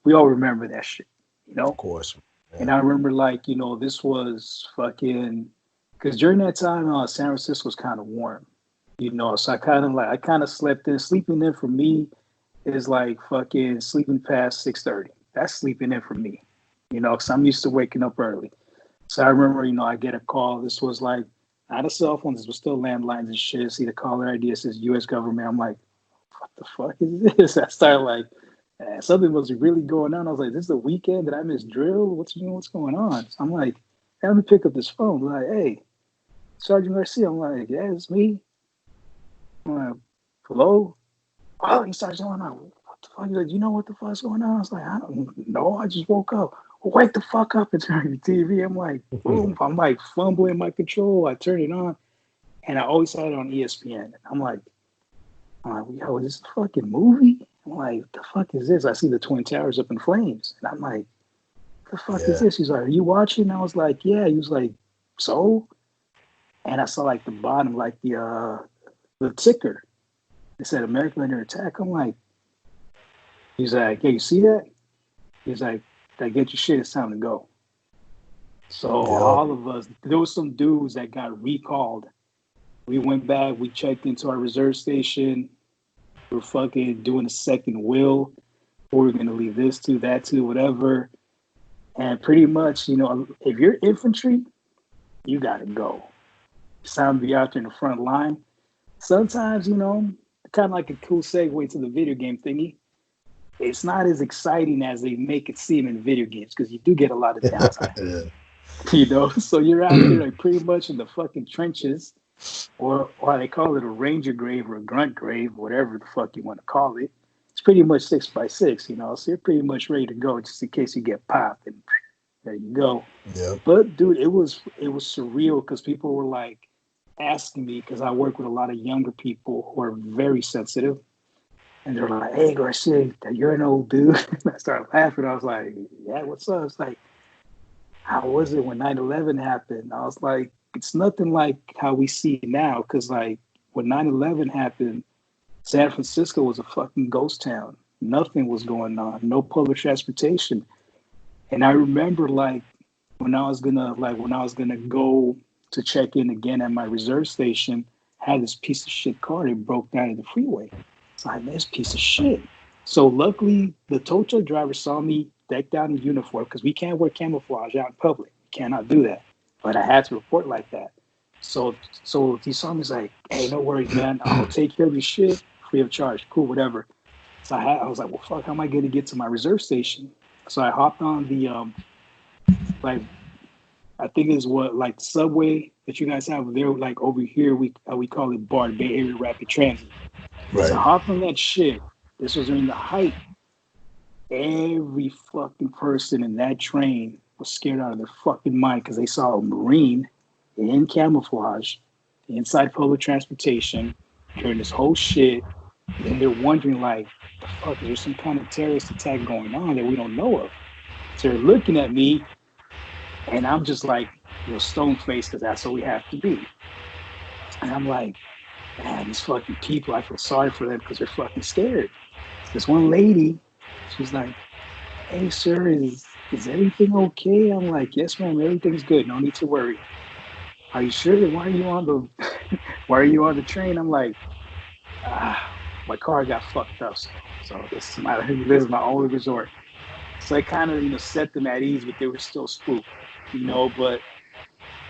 We all remember that shit, you Of know. course, And man. I remember like this was fucking because during that time, San Francisco was kind of warm, So I kind of slept in. Sleeping in for me is like fucking sleeping past 6:30. That's sleeping in for me, because I'm used to waking up early. So I remember, I get a call. This was like not a cell phone. This was still landlines and shit. See the caller ID. It says U.S. government. I'm like, what the fuck is this? I started like, something was really going on. I was like, this is the weekend that I missed drill. What's going on? So I'm like, hey, let me pick up this phone. I'm like, hey, Sergeant Garcia. I'm like, yeah, it's me. I'm like, hello. Oh, he starts going on. What the fuck? He's like, you know what the fuck's going on? I was like, I don't know. I just woke up. Well, wake the fuck up and turn the TV. I'm like, boom. I'm like fumbling my control. I turn it on, and I always had it on ESPN. I'm like, yo, is this a fucking movie? I'm like, what the fuck is this? I see the Twin Towers up in flames, and I'm like, what the fuck is Yeah. this? He's like, are you watching? I was like, yeah. He was like, so, and I saw like the bottom, like the ticker. It said American under attack. I'm like, he's like, yeah, you see that? He's like, get your shit. It's time to go. So Yep. all of us, there was some dudes that got recalled. We went back. We checked into our reserve station. We're fucking doing a second will. We're gonna leave this to that to whatever. And pretty much, if you're infantry, you gotta go. It's time to be out there in the front line. Sometimes, kind of like a cool segue to the video game thingy. It's not as exciting as they make it seem in video games because you do get a lot of downtime. Yeah. So you're out there like pretty much in the fucking trenches, or they call it a ranger grave or a grunt grave, whatever the fuck you want to call it. It's pretty much 6 by 6, so you're pretty much ready to go just in case you get popped, and there you go. Yep. But dude, it was surreal because people were like asking me because I work with a lot of younger people who are very sensitive, and they're like, "Hey Garcia, you're an old dude." I started laughing. I was like, "Yeah, what's up?" It's like, how was it when 9/11 happened? I was like, it's nothing like how we see it now. Because, like, when 9/11 happened, San Francisco was a fucking ghost town. Nothing was going on, no public transportation. And I remember, like, when I was gonna go to check in again at my reserve station, I had this piece of shit car that broke down in the freeway. It's like, this piece of shit. So luckily, the tow truck driver saw me decked out in uniform because we can't wear camouflage out in public. We cannot do that. But I had to report like that. So so he saw me. He's like, "Hey, no worries, man. I'll take care of your shit free of charge. Cool, whatever." So I was like, "Well, fuck. How am I going to get to my reserve station?" So I hopped on the like I think it's what like subway that you guys have there. Like over here, we call it BART, Bay Area Rapid Transit. So I Right. hopped on that shit. This was during the height. Every fucking person in that train was scared out of their fucking mind because they saw a Marine in camouflage inside public transportation during this whole shit. And they're wondering, like, the fuck, is there some kind of terrorist attack going on that we don't know of? So they're looking at me, And I'm just like, stone faced because that's what we have to be. And I'm like, man, these fucking people, I feel sorry for them because they're fucking scared. This one lady, she's like, hey, sir, is everything okay? I'm like, yes, ma'am, everything's good. No need to worry. Are you sure? Why are you on the why are you on the train? I'm like, my car got fucked up. So this is my only resort. So I kind of, set them at ease, but they were still spooked, but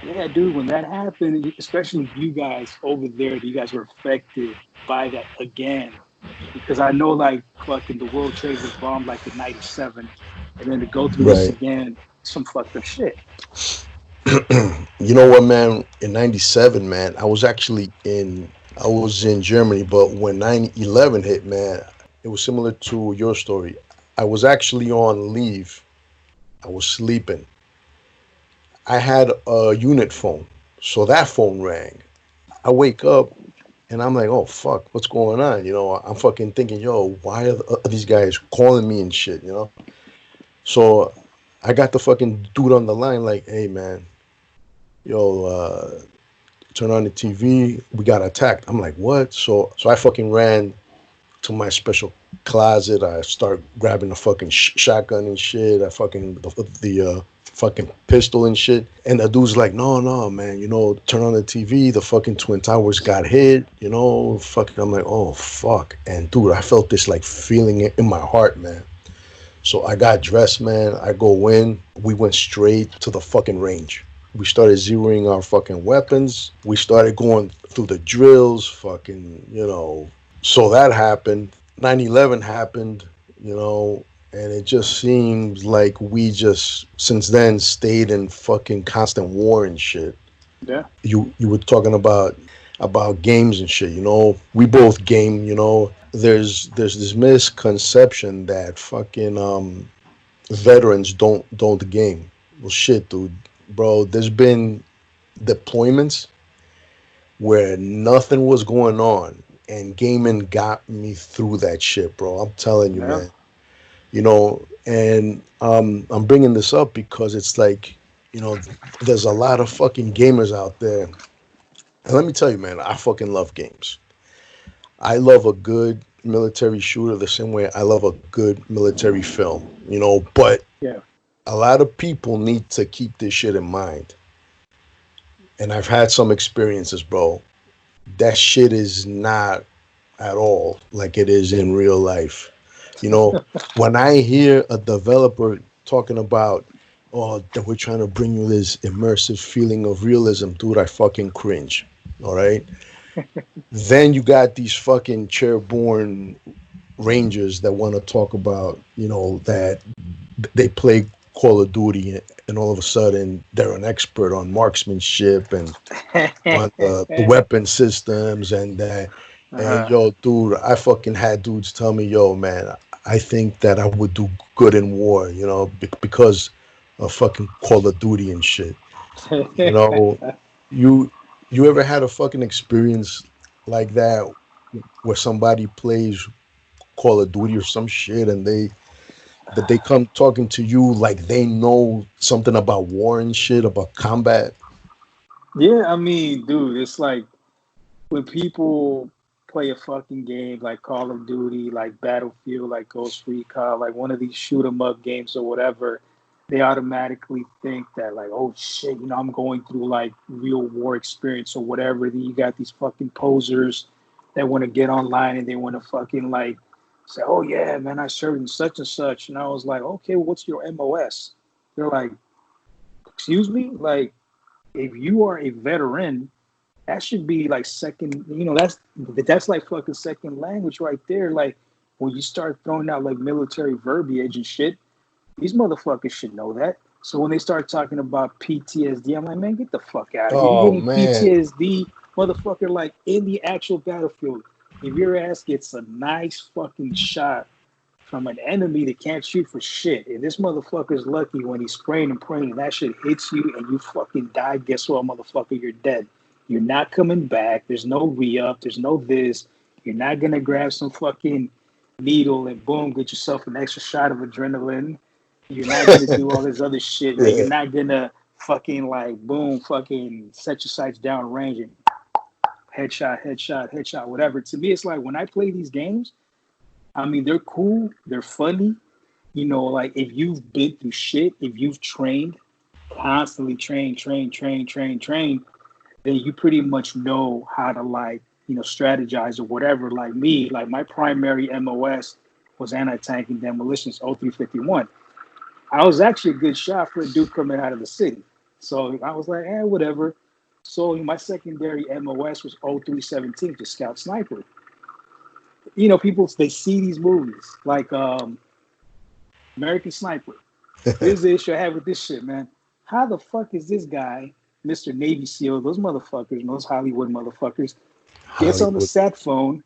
yeah, dude, when that happened, especially you guys over there, you guys were affected by that again. Because I know, like, fucking the World Trade was bombed, like, in 97. And then to go through this Right. again, some fucked up shit. You know what, man? In '97, man, I was in Germany, but when 9/11 hit, man, it was similar to your story. I was actually on leave. I was sleeping. I had a unit phone, so that phone rang. I wake up and I'm like, oh fuck, what's going on? I'm fucking thinking, yo, why are these guys calling me and shit? So I got the fucking dude on the line, like, hey man, yo, turn on the TV. We got attacked. I'm like, what? So I fucking ran to my special closet. I start grabbing the fucking shotgun and shit. I fucking the fucking pistol and shit. And the dude's like, no, no, man. Turn on the TV. The fucking twin towers got hit. Fucking. I'm like, oh fuck. And dude, I felt this like feeling in my heart, man. So I got dressed, man. I go in. We went straight to the fucking range. We started zeroing our fucking weapons. We started going through the drills, fucking, So that happened. 9/11 happened, and it just seems like we just, since then, stayed in fucking constant war and shit. Yeah. You were talking about games and shit, We both game, There's this misconception that fucking veterans don't game. Well, shit, dude, bro. There's been deployments where nothing was going on, and gaming got me through that shit, bro. I'm telling you, Yeah. man. And I'm bringing this up because it's like, there's a lot of fucking gamers out there, and let me tell you, man, I fucking love games. I love a good military shooter the same way I love a good military film, but Yeah. a lot of people need to keep this shit in mind. And I've had some experiences, bro. That shit is not at all like it is in real life. You know, when I hear a developer talking about, oh, that we're trying to bring you this immersive feeling of realism, dude, I fucking cringe. All right. Then you got these fucking chairborne rangers that want to talk about, that they play Call of Duty and all of a sudden they're an expert on marksmanship and on the weapon systems and that. And uh, yo, dude, I fucking had dudes tell me, yo, man, I think that I would do good in war, because of fucking Call of Duty and shit. You know, you you ever had a fucking experience like that where somebody plays Call of Duty or some shit and they come talking to you like they know something about war and shit, about combat? yeah, I mean, dude, it's like when people play a fucking game like Call of Duty, like Battlefield, like Ghost Recon, like one of these shoot 'em up games or whatever, they automatically think that like, oh shit, I'm going through like real war experience or whatever. Then you got these fucking posers that want to get online and they want to fucking like say, oh yeah, man, I served in such and such. And I was like, okay, well, what's your MOS? They're like, excuse me? Like, if you are a veteran, that should be like second, that's like fucking second language right there. Like when you start throwing out like military verbiage and shit, these motherfuckers should know that. So when they start talking about PTSD, I'm like, man, get the fuck out of here. You're Oh getting man. PTSD, motherfucker, like in the actual battlefield. If your ass gets a nice fucking shot from an enemy that can't shoot for shit, and this motherfucker's lucky when he's spraying and praying and that shit hits you and you fucking die, guess what, motherfucker, you're dead. You're not coming back. There's no re-up. There's no this. You're not gonna grab some fucking needle and boom, get yourself an extra shot of adrenaline. You're not gonna do all this other shit, man. You're Yeah. not gonna fucking like boom, fucking set your sights down range and headshot, headshot, headshot, whatever. To me, it's like when I play these games, I mean, they're cool, they're funny. You know, like if you've been through shit, if you've trained, constantly train, then you pretty much know how to like, strategize or whatever. Like me, like my primary MOS was anti-tank and demolitions 0351. I was actually a good shot for a dude coming out of the city. So I was like, whatever. So my secondary MOS was 0317, just scout sniper. People, they see these movies like American Sniper. Here's the issue I have with this shit, man. How the fuck is this guy, Mr. Navy SEAL, those motherfuckers, those Hollywood motherfuckers, gets on the Hollywood. sat phone?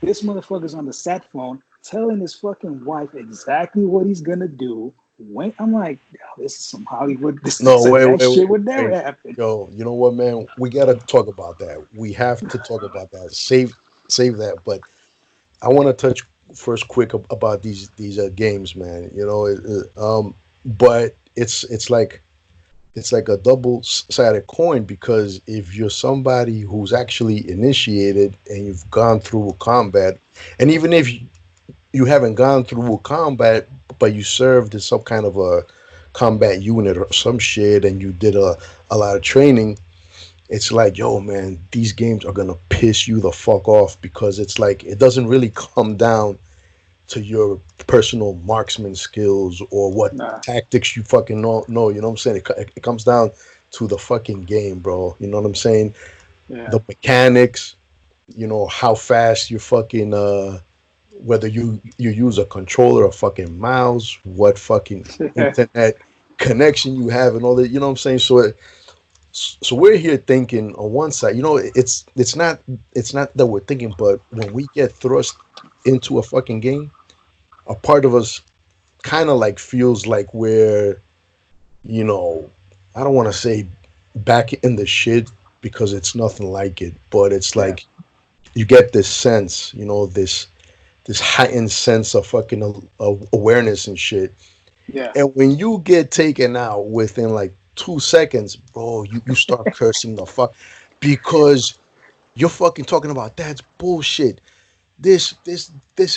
This motherfucker's on the sat phone telling his fucking wife exactly what he's gonna do. When I'm like, this is some Hollywood. No, That shit would never wait. happen. Yo, you know what, man? We gotta talk about that. We have to talk about that. Save that. But I want to touch first quick about these games, man. But it's like a double-sided coin because if you're somebody who's actually initiated and you've gone through combat, and even if you haven't gone through combat, but you served in some kind of a combat unit or some shit, and you did a lot of training, it's like, yo, man, these games are gonna piss you the fuck off because it's like it doesn't really come down to your personal marksman skills or what Nah, tactics you fucking know. You know what I'm saying? It comes down to the fucking game, bro. You know what I'm saying? yeah, The mechanics, how fast you fucking whether you use a controller, a fucking mouse, what fucking internet connection you have, and all that. You know what I'm saying? So we're here thinking on one side, it's not that we're thinking, but when we get thrust into a fucking game, a part of us kind of like feels like we're, you know, I don't want to say back in the shit because it's nothing like it, but it's yeah, like you get this sense, this heightened sense of fucking awareness and shit. yeah, And when you get taken out within like 2 seconds, bro, you start cursing the fuck because you're fucking talking about that's bullshit. This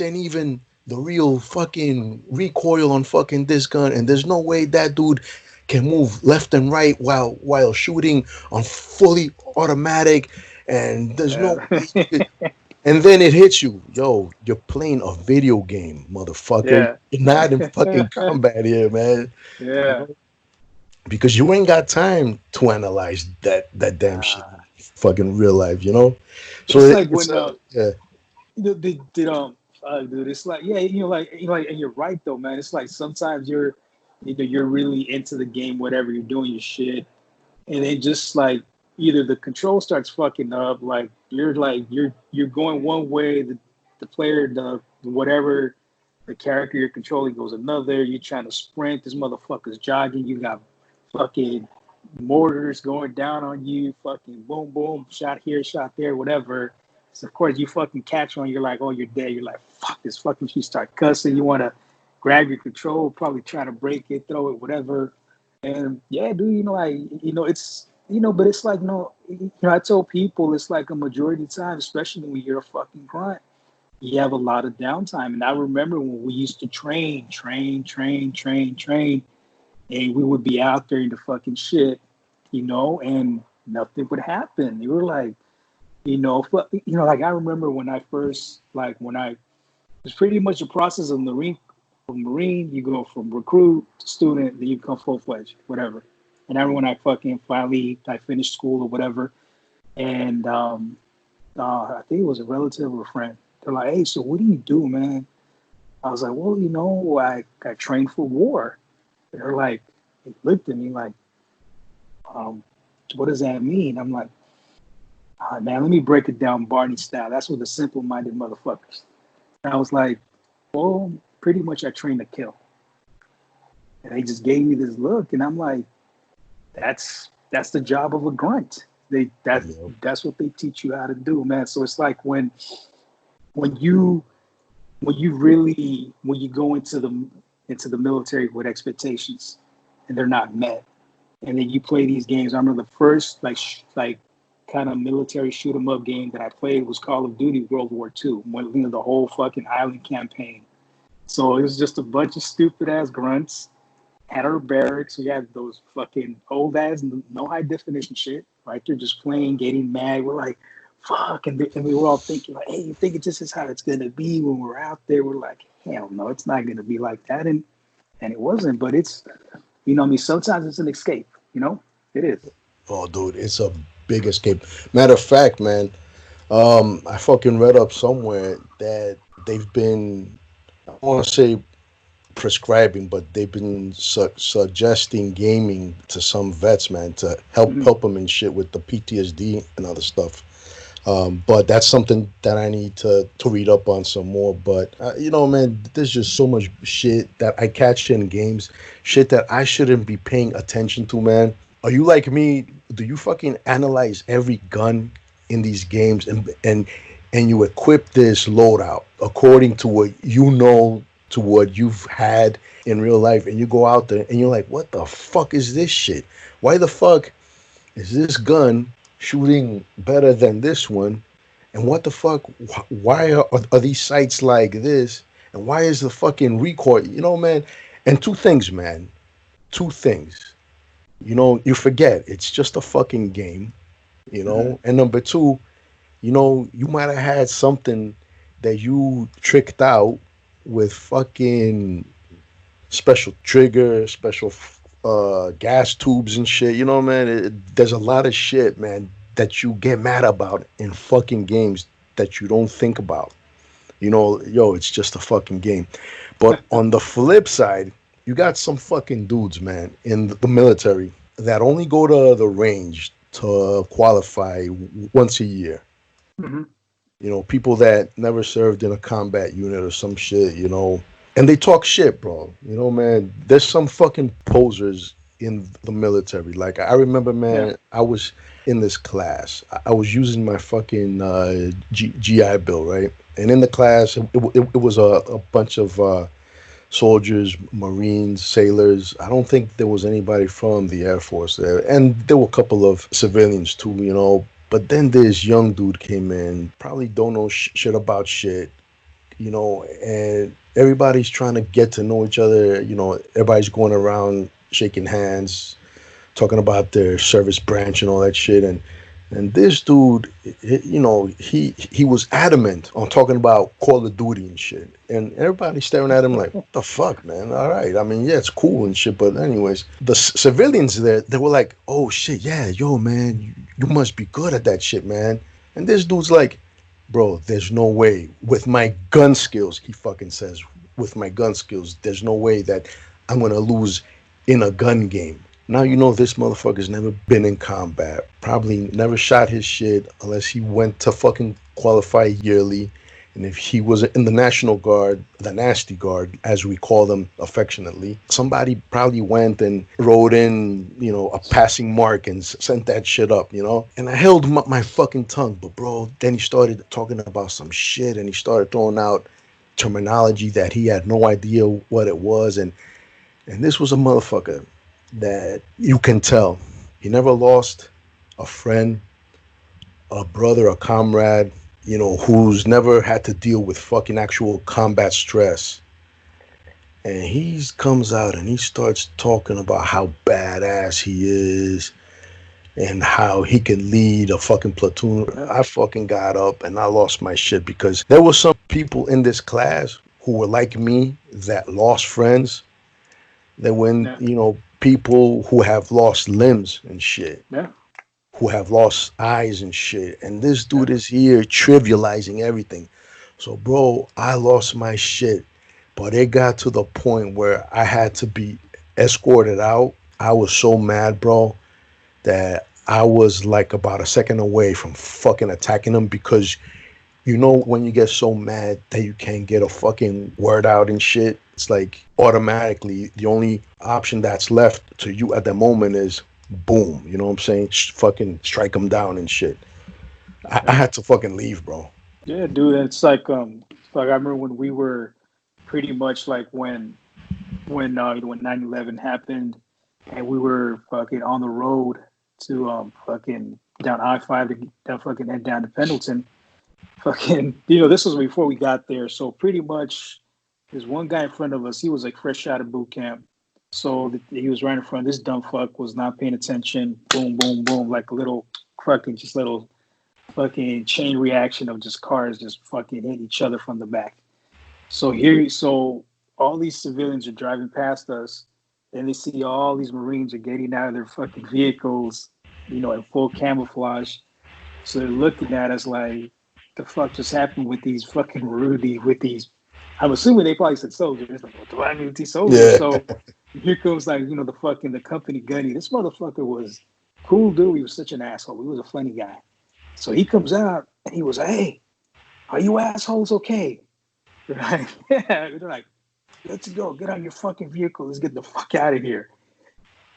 ain't even the real fucking recoil on fucking this gun, and there's no way that dude can move left and right while shooting on fully automatic, and there's no way you could. yeah, And then it hits you, yo, you're playing a video game, motherfucker. yeah, You're not in fucking combat here, man. You yeah. know, because you ain't got time to analyze that damn shit in Nah. fucking real life, you know. So It's like it's when yeah, they did dude. It's like, yeah, and you're right though, man. It's like sometimes you're really into the game, whatever you're doing, your shit, and then just like either the control starts fucking up, like you're going one way, the player, the whatever the character you're controlling goes another. You're trying to sprint, this motherfucker's jogging. You got fucking mortars going down on you, fucking boom, boom, shot here, shot there, whatever. So of course you fucking catch one, you're like, oh, you're dead. You're like, fuck this fucking, you start cussing, you want to grab your control, probably try to break it, throw it, whatever. And yeah, dude, it's, but it's like, no, I tell people it's like a majority of the time, especially when you're a fucking grunt, you have a lot of downtime. And I remember when we used to train, and we would be out there in the fucking shit, and nothing would happen. You were like, like I remember when I first, like when I, it's pretty much the process of Marine. From Marine, you go from recruit to student, then you become full fledged, whatever. And then when I fucking finally, I finished school or whatever, and I think it was a relative or a friend. They're like, "Hey, so what do you do, man?" I was like, "Well, I trained for war." They're like, they looked at me like, um, "What does that mean?" I'm like, man, let me break it down Barney style. That's what the simple-minded motherfuckers. And I was like, well, pretty much I trained to kill. And they just gave me this look, and I'm like, that's the job of a grunt. They that yeah, that's what they teach you how to do, man. So it's like when you when you go into the military with expectations and they're not met, and then you play these games. I remember the first like kind of military shoot 'em up game that I played was Call of Duty World War II. When, the whole fucking island campaign. So it was just a bunch of stupid ass grunts at our barracks. We had those fucking old ass no high definition shit. Right, they're just playing, getting mad. We're like, fuck, and we were all thinking like, hey, you think this is how it's gonna be when we're out there? We're like, hell no, it's not gonna be like that, and it wasn't. But it's, I mean, sometimes it's an escape. It is. Oh, dude, it's a big escape. Matter of fact, man, I fucking read up somewhere that they've been, I want to say prescribing, but they've been suggesting gaming to some vets, man, to Mm-hmm. help them and shit with the PTSD and other stuff. But that's something that I need to read up on some more. But man, there's just so much shit that I catch in games, shit that I shouldn't be paying attention to, man. Are you like me? Do you fucking analyze every gun in these games and you equip this loadout according to what you know, to what you've had in real life, and you go out there and you're like, what the fuck is this shit? Why the fuck is this gun shooting better than this one? And what the fuck? Why are these sights like this? And why is the fucking recoil? Man. And two things, man. Two things. You forget it's just a fucking game. Mm-hmm. And number two, you might have had something that you tricked out with fucking special trigger, special gas tubes and shit. Man, there's a lot of shit, man, that you get mad about in fucking games that you don't think about. Yo, it's just a fucking game. But on the flip side, you got some fucking dudes, man, in the military that only go to the range to qualify once a year. Mm-hmm. People that never served in a combat unit or some shit, and they talk shit, bro. Man, there's some fucking posers in the military. Like, I remember, Yeah. man, I was in this class. I was using my fucking GI Bill, right? And in the class, it was a bunch of soldiers, Marines, sailors. I don't think there was anybody from the Air Force there. And there were a couple of civilians too, But then this young dude came in, probably don't know shit about shit, and everybody's trying to get to know each other. Everybody's going around shaking hands, talking about their service branch and all that shit. And this dude, he was adamant on talking about Call of Duty and shit. And everybody's staring at him like, what the fuck, man? All right. I mean, yeah, it's cool and shit. But anyways, the civilians there, they were like, oh shit, yeah, yo, man, you must be good at that shit, man. And this dude's like, bro, there's no way with my gun skills, he fucking says, with my gun skills, there's no way that I'm going to lose in a gun game. Now this motherfucker's never been in combat, probably never shot his shit unless he went to fucking qualify yearly. And if he was in the National Guard, the Nasty Guard, as we call them affectionately, somebody probably went and wrote in, a passing mark and sent that shit up. And I held my fucking tongue. But, bro, then he started talking about some shit and he started throwing out terminology that he had no idea what it was. And this was a motherfucker that you can tell he never lost a friend, a brother, a comrade, who's never had to deal with fucking actual combat stress. And he comes out and he starts talking about how badass he is and how he can lead a fucking platoon. Yeah. I fucking got up and I lost my shit because there were some people in this class who were like me that lost friends. That when, Yeah. people who have lost limbs and shit, Yeah. who have lost eyes and shit. And this Yeah. dude is here trivializing everything. So, bro, I lost my shit. But it got to the point where I had to be escorted out. I was so mad, bro, that I was like about a second away from fucking attacking him because when you get so mad that you can't get a fucking word out and shit, it's like automatically the only option that's left to you at the moment is boom. You know what I'm saying? Fucking strike him down and shit. I Yeah. had to fucking leave, bro. Yeah, dude. It's like I remember when we were pretty much like when 9/11 happened. and we were fucking on the road to fucking down I-5 to down fucking and down to Pendleton. Fucking, this was before we got there. So pretty much, there's one guy in front of us. He was like fresh out of boot camp. So he was right in front. This dumb fuck was not paying attention. Boom, boom, boom, like a little fucking, just little fucking chain reaction of just cars just fucking hit each other from the back. So all these civilians are driving past us, and they see all these Marines are getting out of their fucking vehicles, in full camouflage. So they're looking at us like, the fuck just happened with these fucking Rudy, with these, I'm assuming they probably said soldiers. Like, what do I mean with these soldiers? Yeah. So here comes like, the company gunny. This motherfucker was cool dude. He was such an asshole. He was a funny guy. So he comes out and he was like, hey, are you assholes okay? Right? Yeah. They're like, let's go. Get on your fucking vehicle. Let's get the fuck out of here.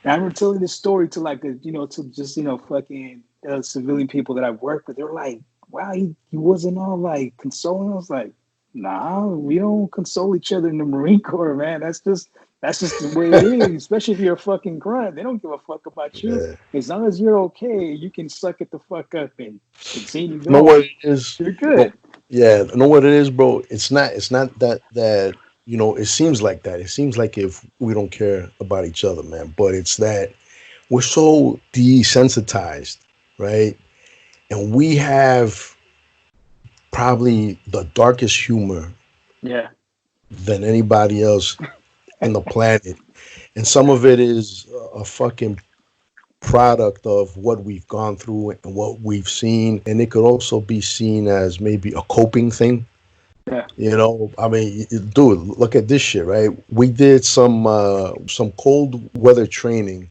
And I remember telling this story to like, to just, fucking civilian people that I've worked with. They're like, wow, he wasn't all like consoling. I was like, nah, we don't console each other in the Marine Corps, man. That's just the way it is, especially if you're a fucking grunt. They don't give a fuck about you. Yeah. As long as you're okay, you can suck it the fuck up and continue Know what going. it is? You're Bro, good. yeah, know what it is, bro? It's not that it seems like that. It seems like if we don't care about each other, man. But it's that we're so desensitized, right? And we have probably the darkest humor Yeah. than anybody else in the planet. And some of it is a fucking product of what we've gone through and what we've seen. And it could also be seen as maybe a coping thing. Yeah. I mean, dude, look at this shit, right? We did some cold weather training.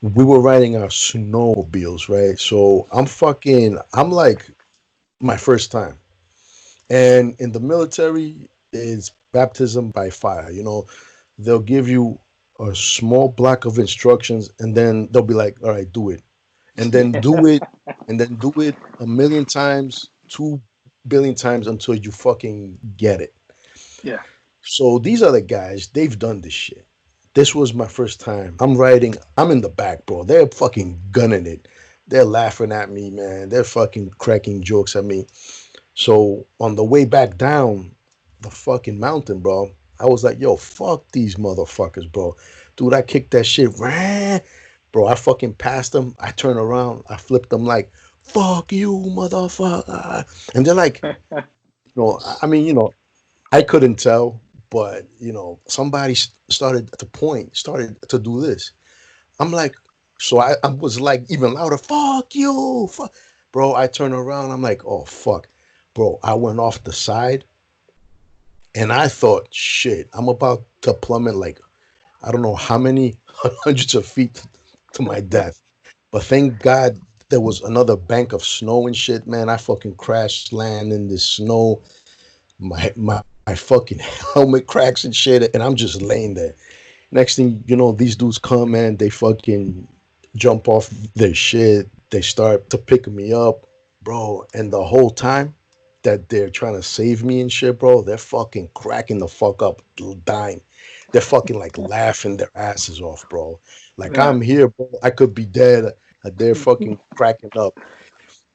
We were riding our snowmobiles, right? So I'm like my first time. And in the military, it's baptism by fire. They'll give you a small block of instructions, and then they'll be like, all right, do it. And then do it, and then do it a million times, 2 billion times until you fucking get it. Yeah. So these are the guys, they've done this shit. This was my first time. I'm in the back, bro. They're fucking gunning it. They're laughing at me, man. They're fucking cracking jokes at me. So on the way back down the fucking mountain, bro, I was like, yo, fuck these motherfuckers, bro. Dude, I kicked that shit. Rah! Bro, I fucking passed them. I turned around. I flipped them like, fuck you, motherfucker. And they're like, I mean, I couldn't tell, but, somebody started to do this. I'm like, so I was like even louder, fuck you. Fuck. Bro, I turned around. I'm like, oh, fuck. Bro, I went off the side and I thought, shit, I'm about to plummet like, I don't know how many hundreds of feet to my death. But thank God there was another bank of snow and shit, man. I fucking crashed land in this snow. My fucking helmet cracks and shit, and I'm just laying there. Next thing you know, these dudes come, man. They fucking jump off their shit. They start to pick me up, bro. And the whole time that they're trying to save me and shit, bro, they're fucking cracking the fuck up, dying. They're fucking like laughing their asses off, bro. Like Yeah. I'm here, bro. I could be dead. They're fucking cracking up.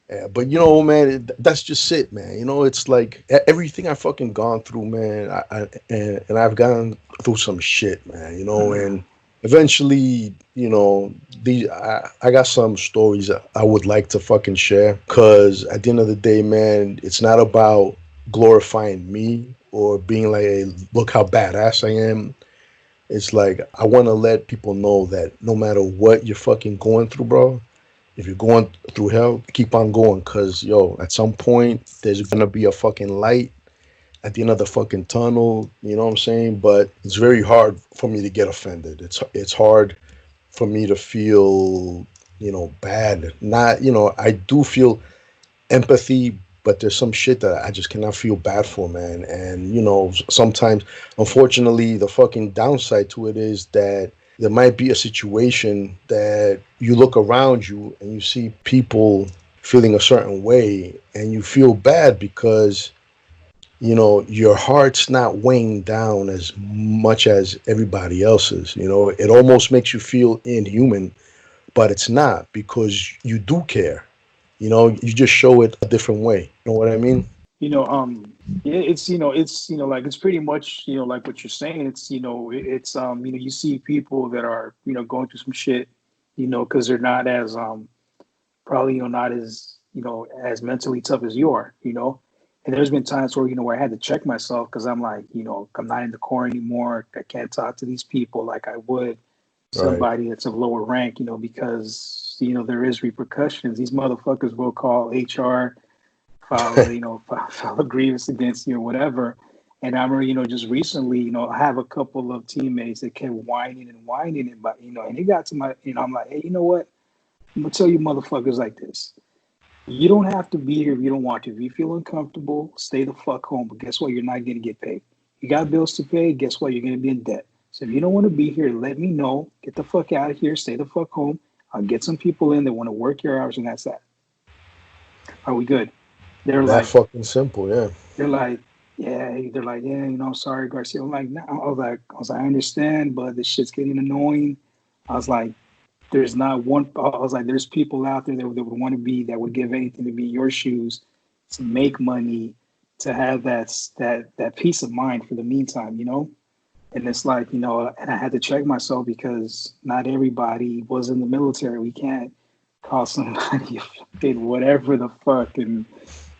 Yeah, but man, that's just it, man. It's like everything I've fucking gone through, man. And I've gone through some shit, man. And eventually, I got some stories that I would like to fucking share. Cause at the end of the day, man, it's not about glorifying me or being like, hey, look how badass I am. It's like I want to let people know that no matter what you're fucking going through, bro, if you're going through hell, keep on going. Cause at some point there's gonna be a fucking light at the end of the fucking tunnel. You know what I'm saying? But it's very hard for me to get offended. It's hard for me to feel, bad. Not, I do feel empathy, but there's some shit that I just cannot feel bad for, man. And sometimes, unfortunately, the fucking downside to it is that there might be a situation that you look around you and you see people feeling a certain way and you feel bad because your heart's not weighing down as much as everybody else's. It almost makes you feel inhuman, but it's not because you do care. You just show it a different way. You know what I mean? You know, yeah, like it's pretty much, like what you're saying. You see people that are, going through some shit, because they're not as, probably, not as, as mentally tough as you are, And there's been times where, where I had to check myself because I'm like, I'm not in the core anymore. I can't talk to these people like I would Right. somebody that's of lower rank, because, there is repercussions. These motherfuckers will call HR, file a grievance against you or whatever. And I remember, just recently, I have a couple of teammates that kept whining and whining, but and it got to my, I'm like, hey, you know what? I'm gonna tell you motherfuckers like this. You don't have to be here if you don't want to. If you feel uncomfortable, stay the fuck home. But guess what? You're not gonna get paid. You got bills to pay. Guess what? You're gonna be in debt. So if you don't want to be here, let me know. Get the fuck out of here. Stay the fuck home. I'll get some people in that want to work your hours, and that's that. Are we good? They're That like, fucking simple, yeah. they're like, they're like, yeah, sorry, Garcia. I'm like, no. I understand, but this shit's getting annoying. I was like, there's not one. I was like, there's people out there that would want to be, that would give anything to be in your shoes, to make money, to have that peace of mind for the meantime, And it's like, and I had to check myself because not everybody was in the military. We can't call somebody whatever the fuck and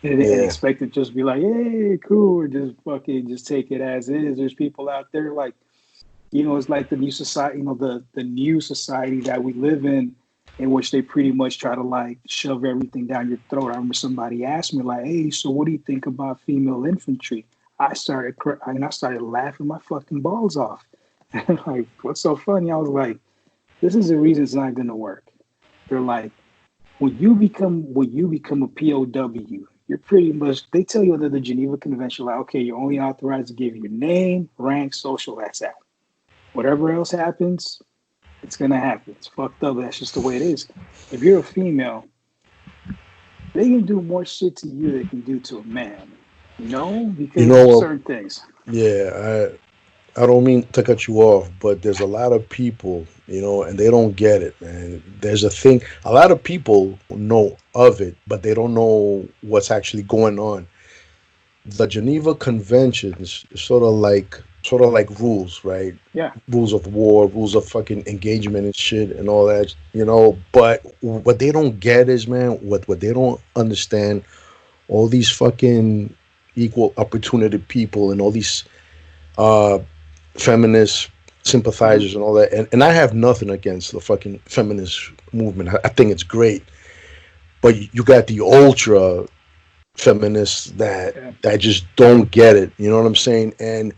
Yeah. expect it just be like, hey, cool, or just fucking just take it as is. There's people out there like, it's like the new society, the new society that we live in which they pretty much try to like shove everything down your throat. I remember somebody asked me like, hey, so what do you think about female infantry? I started laughing my fucking balls off. And like, what's so funny? I was like, this is the reason it's not gonna work. They're like, when you become a POW, you're pretty much, they tell you under the Geneva Convention, like, okay, you're only authorized to give your name, rank, social, that's that. Whatever else happens, it's gonna happen. It's fucked up. That's just the way it is. If you're a female, they can do more shit to you than they can do to a man. You Because know of what? certain things. Yeah, I don't mean to cut you off, but there's a lot of people, and they don't get it, man. There's a thing, a lot of people know of it, but they don't know what's actually going on. The Geneva Conventions is sort of like rules, right? Yeah. Rules of war, rules of fucking engagement and shit and all that. But what they don't get is, man, what they don't understand, all these fucking equal opportunity people and all these uh feminist Mm-hmm. sympathizers and all that. And I have nothing against the fucking feminist movement. I think it's great. But you got the ultra feminists that Yeah. that just don't get it. You know what I'm saying? And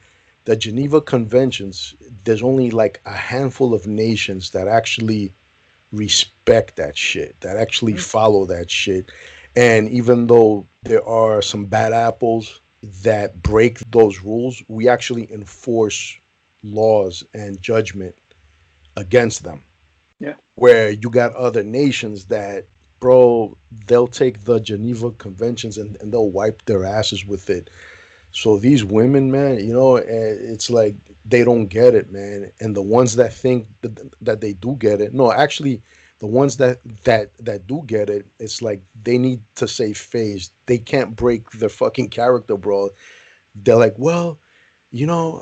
the Geneva Conventions, there's only like a handful of nations that actually respect that shit, that actually Mm-hmm. follow that shit. And even though there are some bad apples that break those rules, we actually enforce laws and judgment against them. Yeah. Where you got other nations that, bro, they'll take the Geneva Conventions and they'll wipe their asses with it. So these women, man, it's like they don't get it, man. And the ones that think that they do get it, no, actually, the ones that do get it, it's like they need to save face. They can't break their fucking character, bro. They're like, well,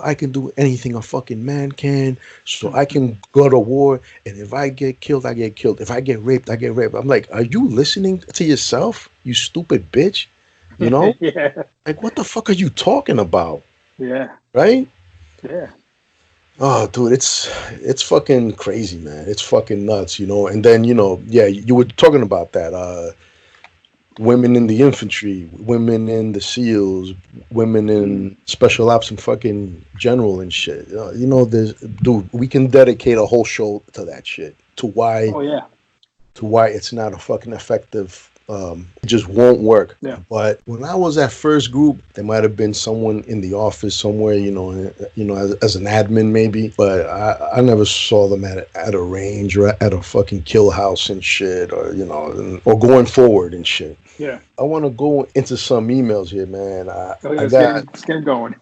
I can do anything a fucking man can, so I can go to war, and if I get killed, I get killed. If I get raped, I get raped. I'm like, are you listening to yourself, you stupid bitch? You know? Yeah. Like, what the fuck are you talking about? Yeah. Right? Yeah. Oh, dude, it's fucking crazy, man. It's fucking nuts. And then, yeah, you were talking about that. Women in the infantry, women in the SEALs, women Mm. in special ops and fucking general and shit. There's dude, we can dedicate a whole show to that shit. To why Oh yeah. it's not a fucking effective It just won't work. Yeah. But when I was at first group, there might have been someone in the office somewhere, as an admin maybe. But I never saw them at a range or at a fucking kill house and shit, or or going forward and shit. Yeah. I want to go into some emails here, man. Oh yeah, I got let's get him going.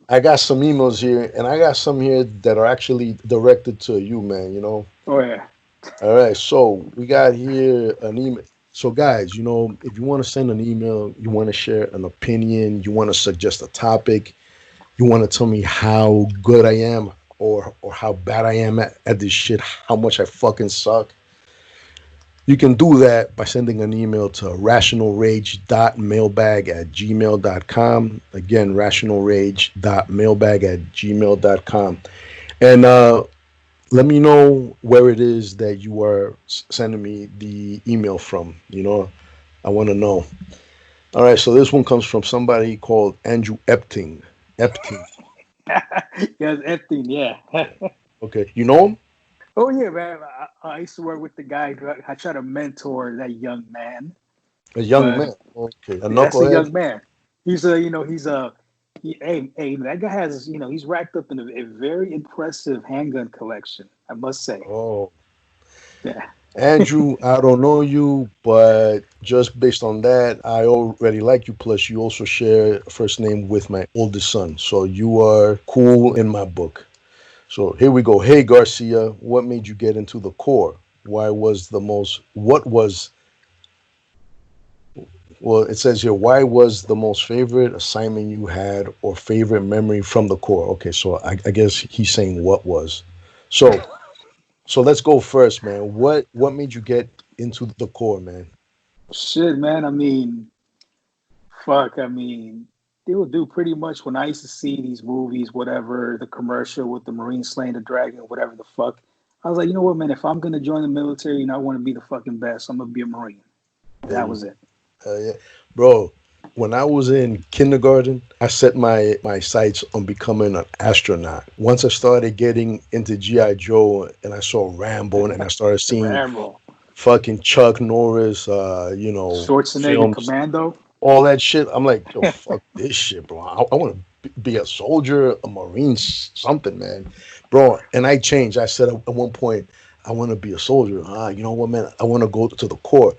I got some emails here, and I got some here that are actually directed to you, man. Oh yeah. All right, so we got here an email. So, guys, if you want to send an email, you want to share an opinion, you want to suggest a topic, you want to tell me how good I am or how bad I am at this shit, how much I fucking suck, you can do that by sending an email to rationalrage.mailbag@gmail.com. Again, rationalrage.mailbag@gmail.com. And let me know where it is that you are sending me the email from. I want to know. All right, so this one comes from somebody called Andrew Epting. Epting. Yes, Epstein. Yeah. Okay, you know him? Oh yeah, man. I used to work with the guy. I try to mentor that young man, A young but man. Okay, a that's a knucklehead. young man. Hey, that guy has, he's racked up in a very impressive handgun collection, I must say. Oh, Yeah. Andrew, I don't know you, but just based on that, I already like you. Plus, you also share a first name with my oldest son. So you are cool in my book. So here we go. Hey, Garcia, what made you get into the core? What was, well, it says here, why was the most favorite assignment you had or favorite memory from the core? Okay, so I guess he's saying what was. So, so let's go first, man. What made you get into the core, man? Shit, man. I mean, fuck. I mean, they would do pretty much when I used to see these movies, whatever, the commercial with the Marine slaying the dragon, whatever the fuck. I was like, you know what, man? If I'm gonna join the military and I want to be the fucking best, I'm gonna be a Marine. That Hey, was it. yeah, bro. When I was in kindergarten, I set my sights on becoming an astronaut. Once I started getting into GI Joe and I saw Rambo and I started seeing Rambo, fucking Chuck Norris, Schwarzenegger, films, Commando. all that shit. I'm like, yo, fuck this shit, bro. I want to be a soldier, a marine, something, man, bro. And I changed. I said at one point, I want to be a soldier. You know what, man? I want to go to the Corps.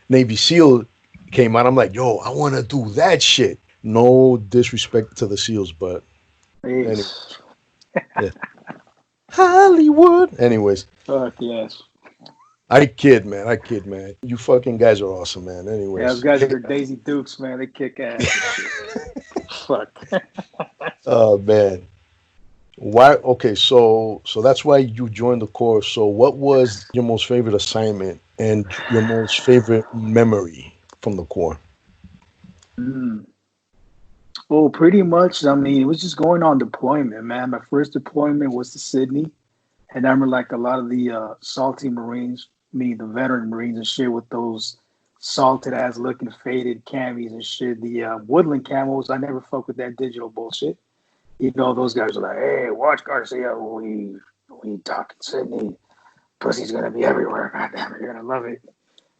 Navy SEAL came out. I'm like, yo, I want to do that shit. No disrespect to the SEALs, but anyway, Peace. yeah. Hollywood. Anyways, Fuck yes. I kid, man. I kid, man. You fucking guys are awesome, man. Yeah, those Anyways, guys hey, are Daisy Dukes, man. They kick ass and shit. Fuck. oh man. Why? Okay, so that's why you joined the Corps. So what was your most favorite assignment and your most favorite memory from the Corps? Mm. Well, pretty much. I mean, it was just going on deployment, man. My first deployment was to Sydney, and I remember like a lot of the salty Marines, me, the veteran Marines and shit, with those salted ass looking faded camis and shit. The woodland camos, I never fuck with that digital bullshit. Those guys are like, hey, watch Garcia, we talking Sydney. Pussy's gonna be everywhere. God damn it, you're gonna love it.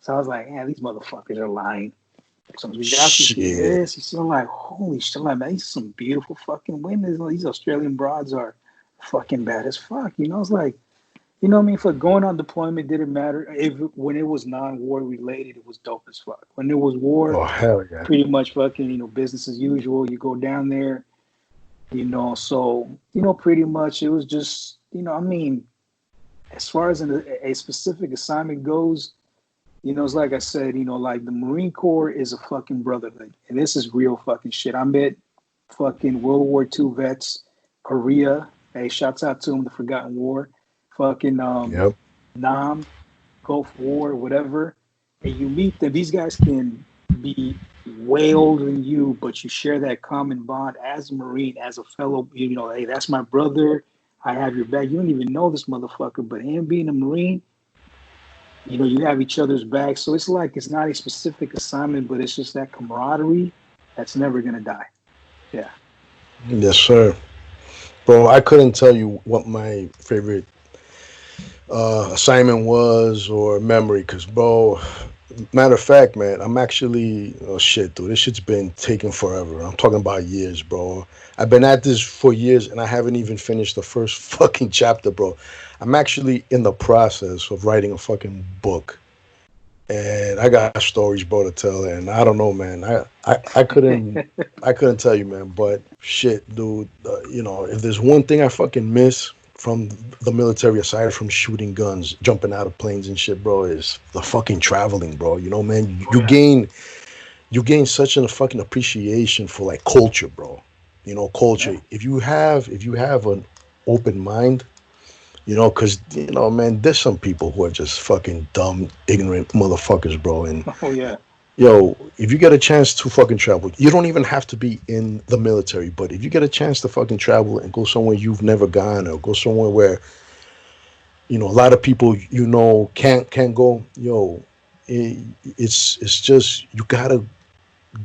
So I was like, yeah, these motherfuckers are lying. So we got to see Shit. this. You see, I'm like, holy shit, like, man, these are some beautiful fucking women. These Australian broads are fucking bad as fuck. It's like, what I mean? For going on deployment, didn't matter. When it was non-war related, it was dope as fuck. When it was war, Oh hell yeah. pretty much fucking, business as usual. You go down there, so, pretty much it was just, I mean, as far as a specific assignment goes, it's like I said, like the Marine Corps is a fucking brotherhood. And this is real fucking shit. I met fucking World War II vets, Korea. Hey, shouts out to them, the Forgotten War. Fucking Yep. Nam, Gulf War, whatever. And you meet them. These guys can be way older than you, but you share that common bond as a Marine, as a fellow, hey, that's my brother. I have your back. You don't even know this motherfucker, but him being a Marine, you have each other's back. So it's like it's not a specific assignment, but it's just that camaraderie that's never gonna die. Yeah. Yes, sir. Bro, I couldn't tell you what my favorite assignment was or memory, cause bro, Matter of fact, man, I'm actually oh shit, dude. This shit's been taking forever. I'm talking about years, bro. I've been at this for years, and I haven't even finished the first fucking chapter, bro. I'm actually in the process of writing a fucking book, and I got stories, bro, to tell. And I don't know, man. I couldn't tell you, man. But shit, dude. If there's one thing I fucking miss from the military, aside from shooting guns, jumping out of planes and shit, bro, is the fucking traveling, bro. You know, man. Oh yeah, You gain such a fucking appreciation for like culture, bro. You know, culture. yeah. If you have an open mind, because man, there's some people who are just fucking dumb, ignorant motherfuckers, bro. And Oh yeah. if you get a chance to fucking travel, you don't even have to be in the military, but if you get a chance to fucking travel and go somewhere you've never gone, or go somewhere where a lot of people can't go, it's just you gotta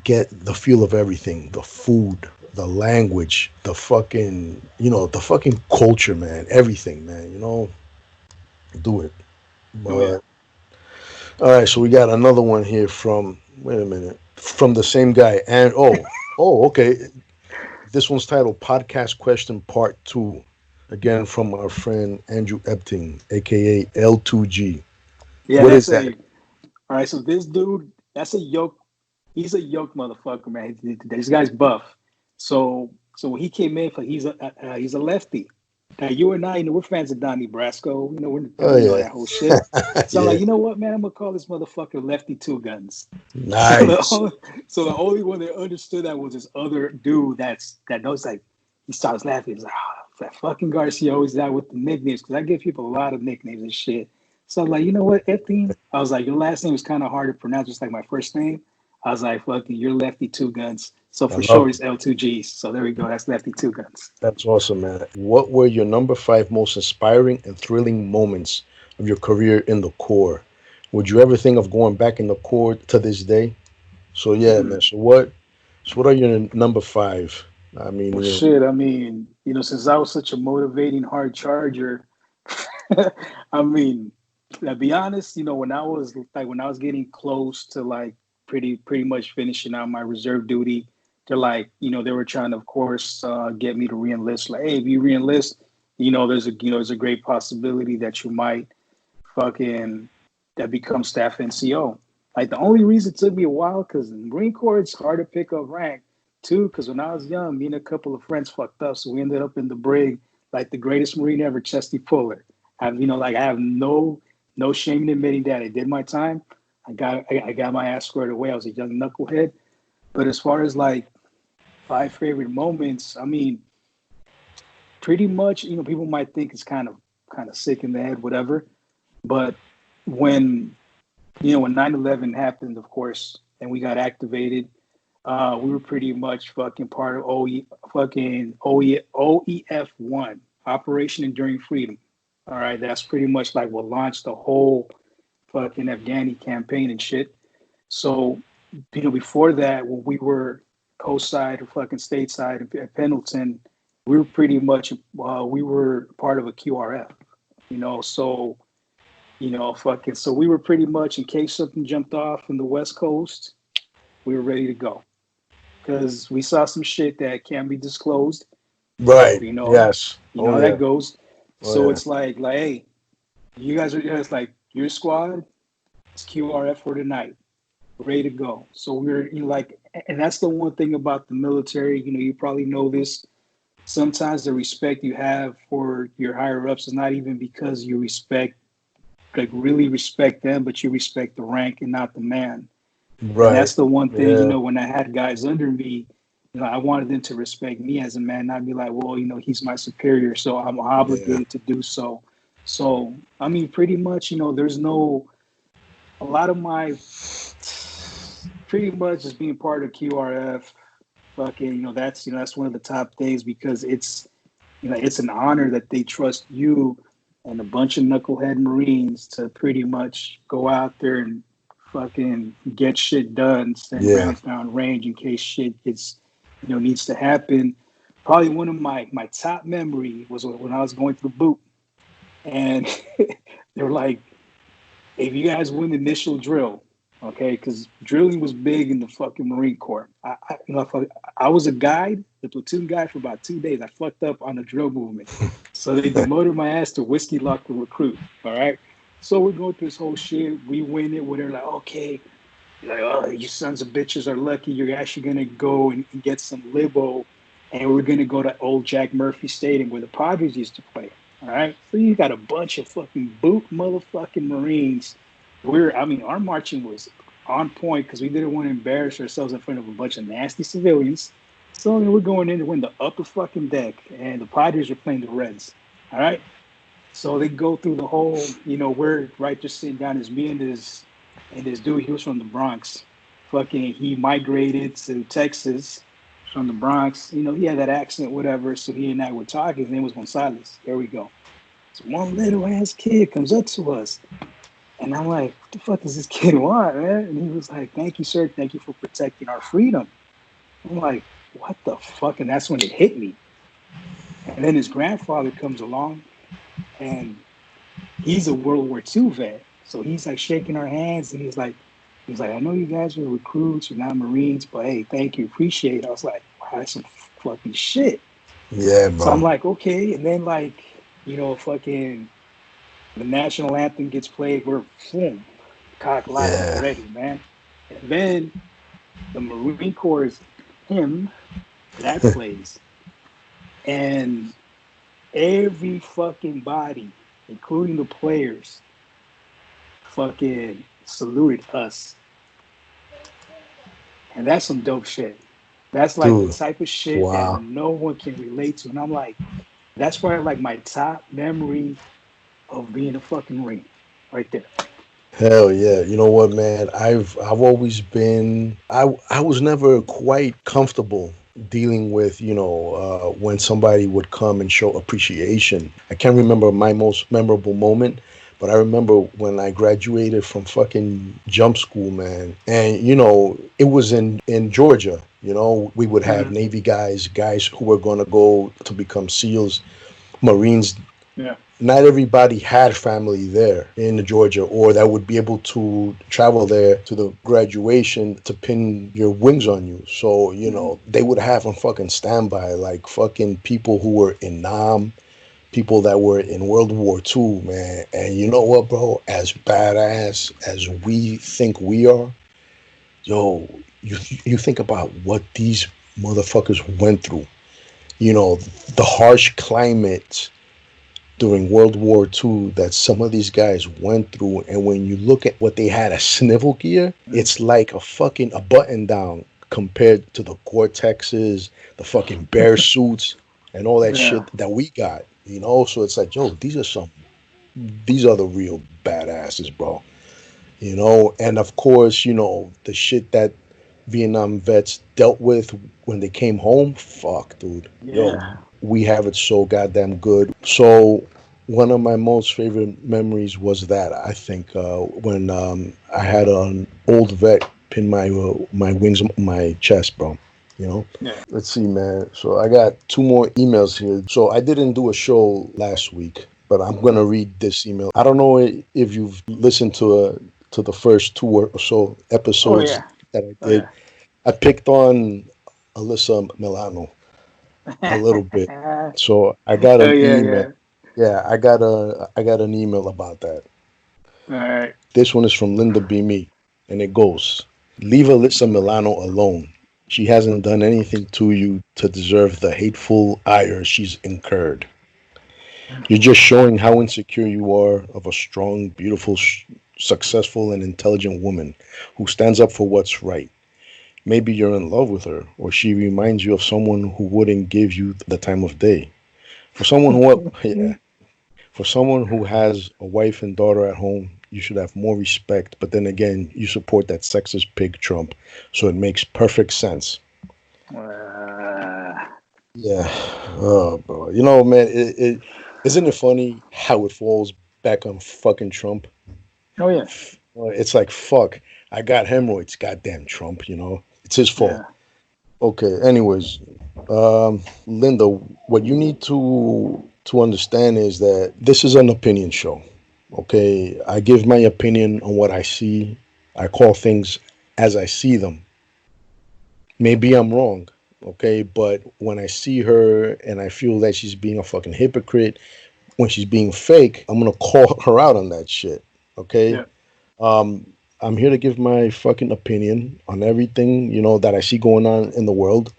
get the feel of everything, the food, the language, the fucking culture, man, everything, man. Do it. Oh yeah. But all right, so we got another one here from. Wait a minute, from the same guy, and okay. This one's titled "Podcast Question Part 2." Again, from our friend Andrew Epting, aka L2G. Yeah, What that's is that? a all right. So this dude, that's a yoke. He's a yoke motherfucker, man. This guy's buff. So when he came in, he's a lefty. Now you and I, we're fans of Donnie Brasco. We're Oh yeah, that whole shit. So I'm yeah. like, you know what, man? I'm gonna call this motherfucker Lefty Two Guns. So the Nice. only, so the only one that understood that was this other dude that knows like he starts laughing. He's like, oh, that fucking Garcia always that with the nicknames because I give people a lot of nicknames and shit. So I'm like, you know what, Epstein? I was like, your last name is kind of hard to pronounce, just like my first name. I was like, fucking, you're Lefty Two Guns. So I for love sure, it. it's L2Gs. So there we go. That's Lefty Two Guns. That's awesome, man. What were your number five most inspiring and thrilling moments of your career in the Corps? Would you ever think of going back in the Corps to this day? So yeah, Mm-hmm. man. So what are your number five? I mean, Well, shit. I mean, since I was such a motivating hard charger, I mean, to be honest, when I was getting close to like pretty much finishing out my reserve duty, they're like, they were trying to, of course, get me to reenlist. Like, hey, if you reenlist, there's a great possibility that you might fucking that become staff NCO. Like the only reason it took me a while because in the Marine Corps it's hard to pick up rank. Too, because when I was young, me and a couple of friends fucked up, so we ended up in the brig like the greatest Marine ever, Chesty Puller. I have no shame in admitting that I did my time. I got my ass squared away. I was a young knucklehead. But as far as like five favorite moments, I mean, pretty much, people might think it's kind of sick in the head, whatever. But when when 9/11 happened, of course, and we got activated, we were pretty much fucking part of OEF1, Operation Enduring Freedom. All right, that's pretty much like what launched the whole fucking Afghani campaign and shit. So, before that, when we were coast-side or fucking stateside at Pendleton, we were pretty much we were part of a QRF. So fucking, so we were pretty much in case something jumped off in the West Coast, we were ready to go because we saw some shit that can't be disclosed. So right. Yes. you know Oh how yeah. that goes. Oh So yeah. it's like, hey, you guys are just like your squad. It's QRF for tonight, ready to go. So we're like, and that's the one thing about the military. You probably know this. Sometimes the respect you have for your higher ups is not even because you really respect them, but you respect the rank and not the man. And Right. that's the one thing, Yeah. when I had guys under me, I wanted them to respect me as a man, not be like, well, he's my superior, so I'm Yeah. obligated to do so. So, I mean, pretty much, there's no, a lot of my, pretty much just being part of QRF, fucking, that's one of the top things because it's an honor that they trust you and a bunch of knucklehead Marines to pretty much go out there and fucking get shit done, send Yeah. rounds down range in case shit gets, needs to happen. Probably one of my top memory was when I was going through boot and they were like, if you guys win the initial drill, Okay, because drilling was big in the fucking Marine Corps. I was a guide, the platoon guide for about 2 days. I fucked up on the drill movement, so they demoted my ass to whiskey locker recruit. All right, so we're going through this whole shit. We win it. Where they're like, okay, like, oh, you sons of bitches are lucky. You're actually gonna go and get some libo, and we're gonna go to old Jack Murphy Stadium where the Padres used to play. All right, so you got a bunch of fucking boot motherfucking Marines. I mean, our marching was on point because we didn't want to embarrass ourselves in front of a bunch of nasty civilians. So we're going in to win the upper fucking deck, and the Padres are playing the Reds. All right, so they go through the whole, we're right just sitting down as me and this dude, he was from the Bronx. Fucking he migrated to Texas from the Bronx. He had that accent, whatever. So he and I were talking. His name was Gonzalez. There we go. So one little ass kid comes up to us. And I'm like, what the fuck does this kid want, man? And he was like, thank you, sir. Thank you for protecting our freedom. I'm like, what the fuck? And that's when it hit me. And then his grandfather comes along and he's a World War II vet. So he's like shaking our hands and he's like, I know you guys are recruits, you're not Marines, but hey, thank you, appreciate it. I was like, wow, that's some fucking shit. Yeah, So I'm bro. like, okay. And then fucking the national anthem gets played, we're boom, cock locked and Yeah. ready, man. And then the Marine Corps hymn that plays. And every fucking body, including the players, fucking saluted us. And that's some dope shit. That's like the Dude. type of shit that Wow. no one can relate to. And I'm like, that's probably like my top memory of being a fucking Marine right there. Hell yeah. You know what, man? I've always been I was never quite comfortable dealing with, when somebody would come and show appreciation. I can't remember my most memorable moment, but I remember when I graduated from fucking jump school, man. And it was in Georgia. We would have Mm-hmm. Navy guys who were going to go to become SEALs, Marines. Yeah. Not everybody had family there in Georgia or that would be able to travel there to the graduation to pin your wings on you. So, Mm-hmm. they would have on fucking standby like fucking people who were in Nam, people that were in World War II, man. And you know what, bro? As badass as we think we are, yo, you think about what these motherfuckers went through. The harsh climate during World War II that some of these guys went through. And when you look at what they had as snivel gear, it's like a button down compared to the Gore-Texes, the fucking bear suits, and all that Yeah. shit that we got. So it's like, yo, these are the real badasses, bro. And of course, the shit that Vietnam vets dealt with when they came home. Fuck, dude. Yo, Yeah. we have it so goddamn good. So one of my most favorite memories was that I think when I had an old vet pin my wings on my chest, bro. You know. Yeah. Let's see, man. So I got two more emails here. So I didn't do a show last week, but I'm gonna read this email. I don't know if you've listened to the first two or so Oh episodes yeah. that I Oh did. yeah. I picked on Alyssa Milano a little bit. So I got Oh an yeah, email. yeah. Yeah, I got an email about that. All right. This one is from Linda B. Me, and it goes, leave Alyssa Milano alone. She hasn't done anything to you to deserve the hateful ire she's incurred. You're just showing how insecure you are of a strong, beautiful, successful, and intelligent woman who stands up for what's right. Maybe you're in love with her, or she reminds you of someone who wouldn't give you the time of day. For someone who, yeah, for someone who has a wife and daughter at home, you should have more respect. But then again, you support that sexist pig Trump, so it makes perfect sense. Uh, Yeah. Oh, bro. Man, it isn't it funny how it falls back on fucking Trump? oh yeah. It's like fuck. I got hemorrhoids. Goddamn Trump. It's his fault. Yeah. Okay. Anyways, Linda, what you need to understand is that this is an opinion show. Okay, I give my opinion on what I see, I call things as I see them. Maybe I'm wrong, okay? But when I see her and I feel that she's being a fucking hypocrite, when she's being fake, I'm gonna call her out on that shit, okay? Yeah. Um, I'm here to give my fucking opinion on everything, that I see going on in the world,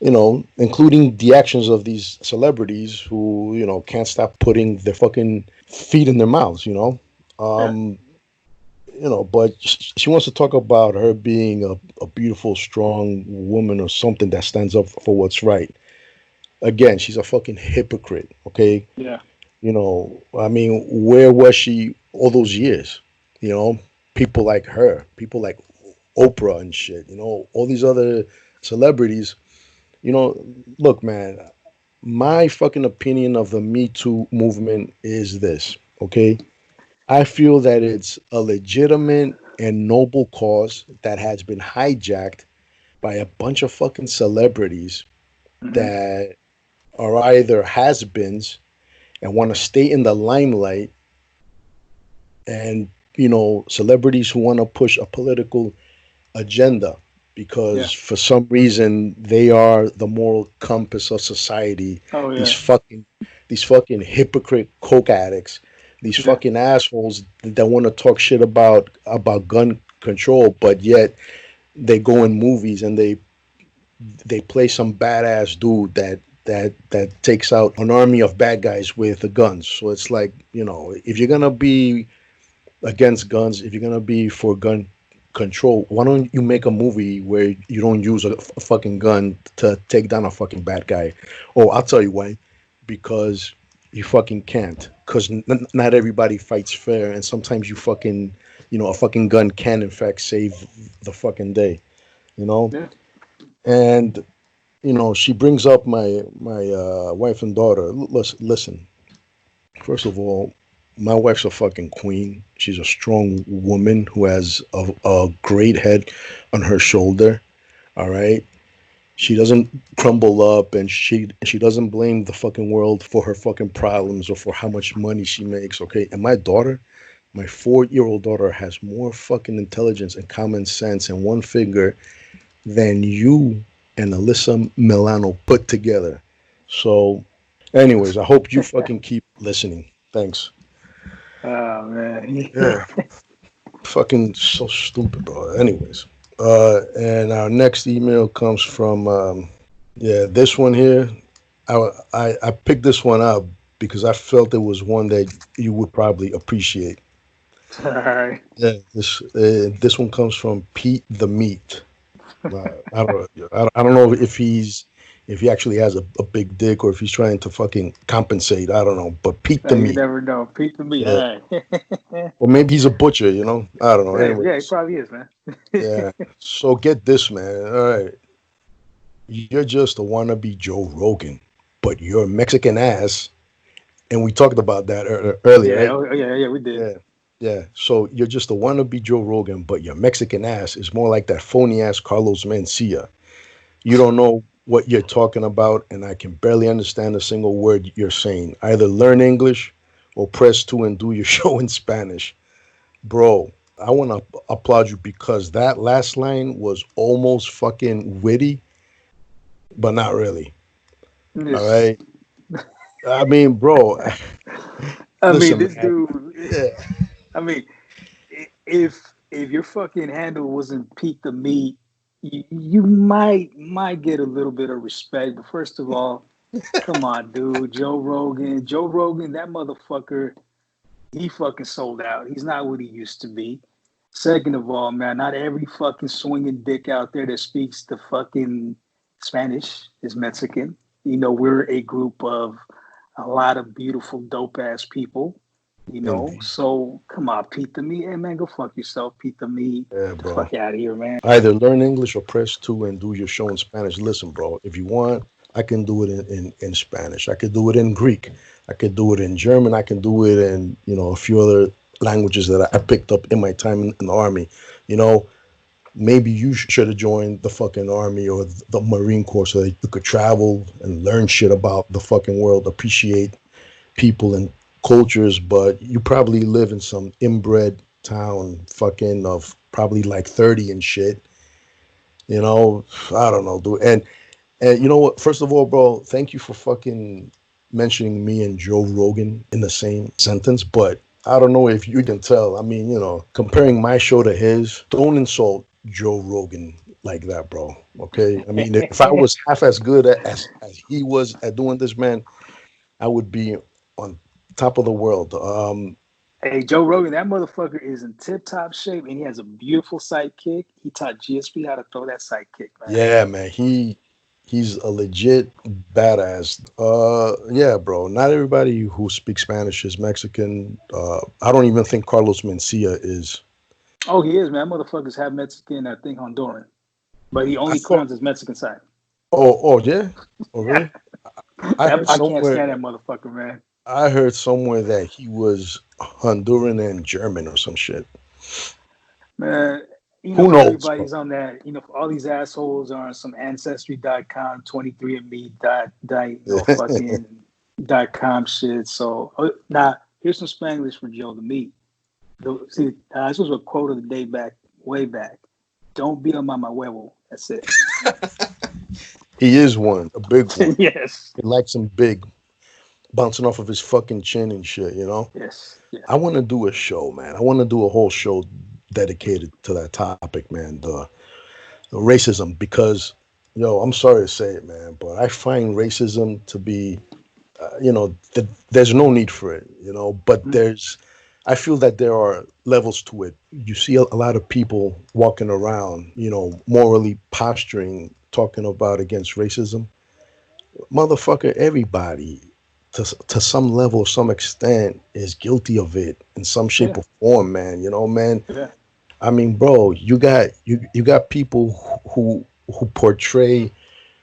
including the actions of these celebrities who, can't stop putting their fucking feet in their mouths, Yeah. Um, but she wants to talk about her being a beautiful, strong woman or something that stands up for what's right. Again, she's a fucking hypocrite, okay? Yeah. I mean, where was she all those years? You know, people like her, people like Oprah and shit, all these other celebrities, you know, look, man, my fucking opinion of the Me Too movement is this, okay? I feel that it's a legitimate and noble cause that has been hijacked by a bunch of fucking celebrities Hmm. that are either has-beens and want to stay in the limelight, and celebrities who want to push a political agenda Yeah. because for some reason they are the moral compass of society. Oh these yeah. fucking these fucking hypocrite coke addicts, these Yeah. fucking assholes that want to talk shit about gun control, but yet they go in movies and they play some badass dude that takes out an army of bad guys with the guns. So it's like, if you're gonna be against guns, if you're gonna be for gun control, why don't you make a movie where you don't use a fucking gun to take down a fucking bad guy? Oh, I'll tell you why. Because you fucking can't. Because not everybody fights fair, and sometimes a fucking gun can in fact save the fucking day. You know, Yeah. and she brings up my wife and daughter. Listen. First of all, my wife's a fucking queen. She's a strong woman who has a great head on her shoulder. All right. She doesn't crumble up, and she doesn't blame the fucking world for her fucking problems or for how much money she makes. Okay. And my daughter, my 4-year-old daughter, has more fucking intelligence and common sense in one finger than you and Alyssa Milano put together. So, anyways, I hope you fucking keep listening. Thanks. Oh man. Yeah, fucking so stupid, bro. Anyways, and our next email comes from yeah, this one here. I picked this one out because I felt it was one that you would probably appreciate. All right. Yeah, this one comes from Pete the Meat. I don't know if he actually has a big dick or if he's trying to fucking compensate. I don't know, but Pete the Hey, you Meat. never know. Pete the meat. Yeah, All right. or maybe he's a butcher. I don't know. Yeah, yeah, he Anyways, probably is, man. yeah. So get this, man. All right, you're just a wannabe Joe Rogan, but you're a Mexican ass, and we talked about that earlier, Yeah, right? yeah, yeah, we did. Yeah. Yeah, so you're just a wannabe Joe Rogan, but your Mexican ass is more like that phony ass Carlos Mencia. You don't know what you're talking about, and I can barely understand a single word you're saying. Either learn English or press 2 and do your show in Spanish. Bro, I want to applaud you because that last line was almost fucking witty, but not really. All This, right. I mean, bro, I mean, listen, this man. dude. Yeah. I mean, if your fucking handle wasn't Pete the Meat, you might get a little bit of respect. But first of all, come on, dude, Joe Rogan. Joe Rogan, that motherfucker, he fucking sold out. He's not what he used to be. Second of all, man, not every fucking swinging dick out there that speaks the fucking Spanish is Mexican. We're a group of a lot of beautiful, dope ass people. Indeed. So come on, Pete the Meat. Hey man, go fuck yourself, Pete the Meat. Yeah, Get the bro. fuck out of here, man. Either learn English or press 2 and do your show in Spanish. Listen, bro, if you want, I can do it in Spanish. I could do it in Greek. I could do it in German. I can do it in, a few other languages that I picked up in my time in the army. You know, maybe you should have joined the fucking army or the Marine Corps so that you could travel and learn shit about the fucking world, appreciate people and cultures, but you probably live in some inbred town fucking of probably like 30 and shit. You know, I don't know, dude. And you know what? First of all, bro, thank you for fucking mentioning me and Joe Rogan in the same sentence. But I don't know if you can tell. I mean, you know, comparing my show to his, don't insult Joe Rogan like that, bro. Okay. I mean, if I was half as good as he was at doing this, man, I would be on top of the world. Hey, Joe Rogan, that motherfucker is in tip top shape and he has a beautiful sidekick. He taught GSP how to throw that sidekick, man. Yeah, man. He's a legit badass. Yeah, bro. Not everybody who speaks Spanish is Mexican. I don't even think Carlos Mencia is. Oh, he is, man. That motherfucker's half Mexican, I think Honduran. But he I only thought. crowns his Mexican side. Oh, yeah. Oh, really? I heard I can't stand somewhere. that motherfucker, man. I heard somewhere that he was Honduran and German or some shit. Man, Who knows, bro? everybody's on that. All these assholes are on some ancestry.com, 23andme fucking .com shit. So now here's some Spanglish for Joe to meet. See, this was a quote of the day way back. Don't be a mama huevo. That's it. He is one, a big one. Yes. He likes him big, bouncing off of his fucking chin and shit, you know? Yes. Yeah. I want to do a show, man. I want to do a whole show dedicated to that topic, man. The racism, because, I'm sorry to say it, man, but I find racism to be, there's no need for it, but I feel that there are levels to it. You see a lot of people walking around, morally posturing, talking about against racism. Motherfucker, everybody to some level, some extent, is guilty of it in some shape or form, man. Man. Yeah. I mean, bro, you got people who portray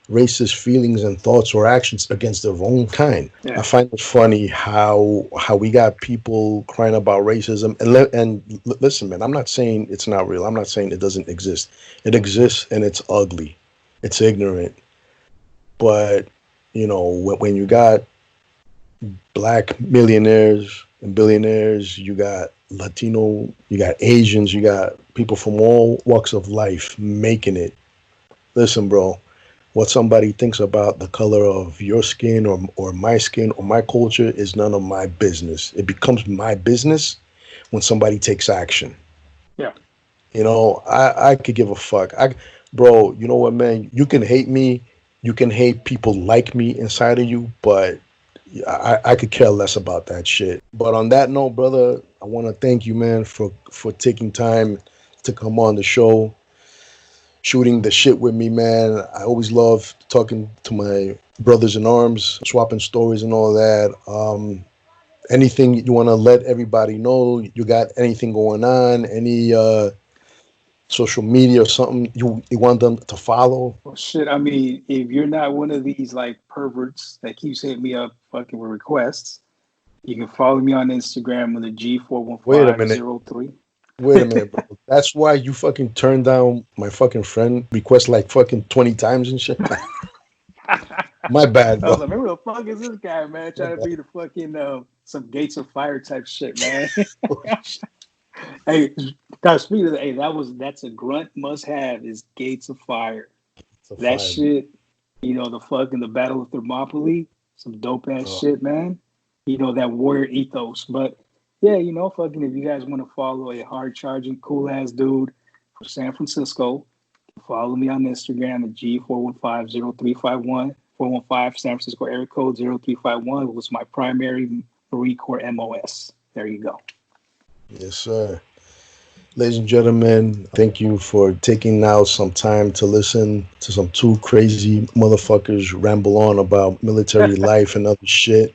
racist feelings and thoughts or actions against their own kind. Yeah. I find it funny how we got people crying about racism. And listen, man, I'm not saying it's not real. I'm not saying it doesn't exist. It exists and it's ugly. It's ignorant. But, when you got black millionaires and billionaires, you got Latino, you got Asians, you got people from all walks of life making it. Listen, bro, what somebody thinks about the color of your skin or my skin or my culture is none of my business. It becomes my business when somebody takes action. Yeah. I could give a fuck. Bro, you know what, man? You can hate me. You can hate people like me inside of you, but I could care less about that shit. But on that note, brother, I want to thank you, man, for taking time to come on the show, shooting the shit with me, man. I always love talking to my brothers in arms, swapping stories and all that. Anything you want to let everybody know? You got anything going on? Any social media or something you want them to follow? Well, shit, I mean, if you're not one of these like perverts that keeps hitting me up fucking with requests, you can follow me on Instagram with a G41503. Wait a minute, bro. That's why you fucking turned down my fucking friend request like fucking 20 times and shit. My bad, bro. I was like, remember the fuck is this guy, man? Trying to be the fucking some Gates of Fire type shit, man. Hey, speaking of that's a grunt must have is Gates of Fire. That shit, the Battle of Thermopylae, some dope ass shit, man. That warrior ethos. But yeah, fucking if you guys want to follow a hard charging, cool ass dude from San Francisco, follow me on Instagram at G4150351. 415 San Francisco area code 0351 was my primary Marine Corps MOS. There you go. Yes, sir. Ladies and gentlemen, thank you for taking now some time to listen to some two crazy motherfuckers ramble on about military life and other shit.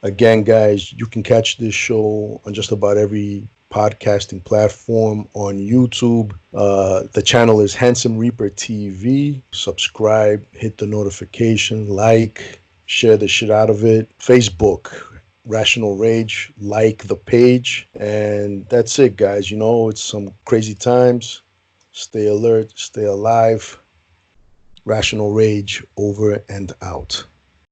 Again, guys, you can catch this show on just about every podcasting platform on YouTube. The channel is Handsome Reaper TV. Subscribe, hit the notification, like, share the shit out of it. Facebook, Rational Rage, like the page. And that's it, guys. It's some crazy times. Stay alert, stay alive. Rational Rage over and out.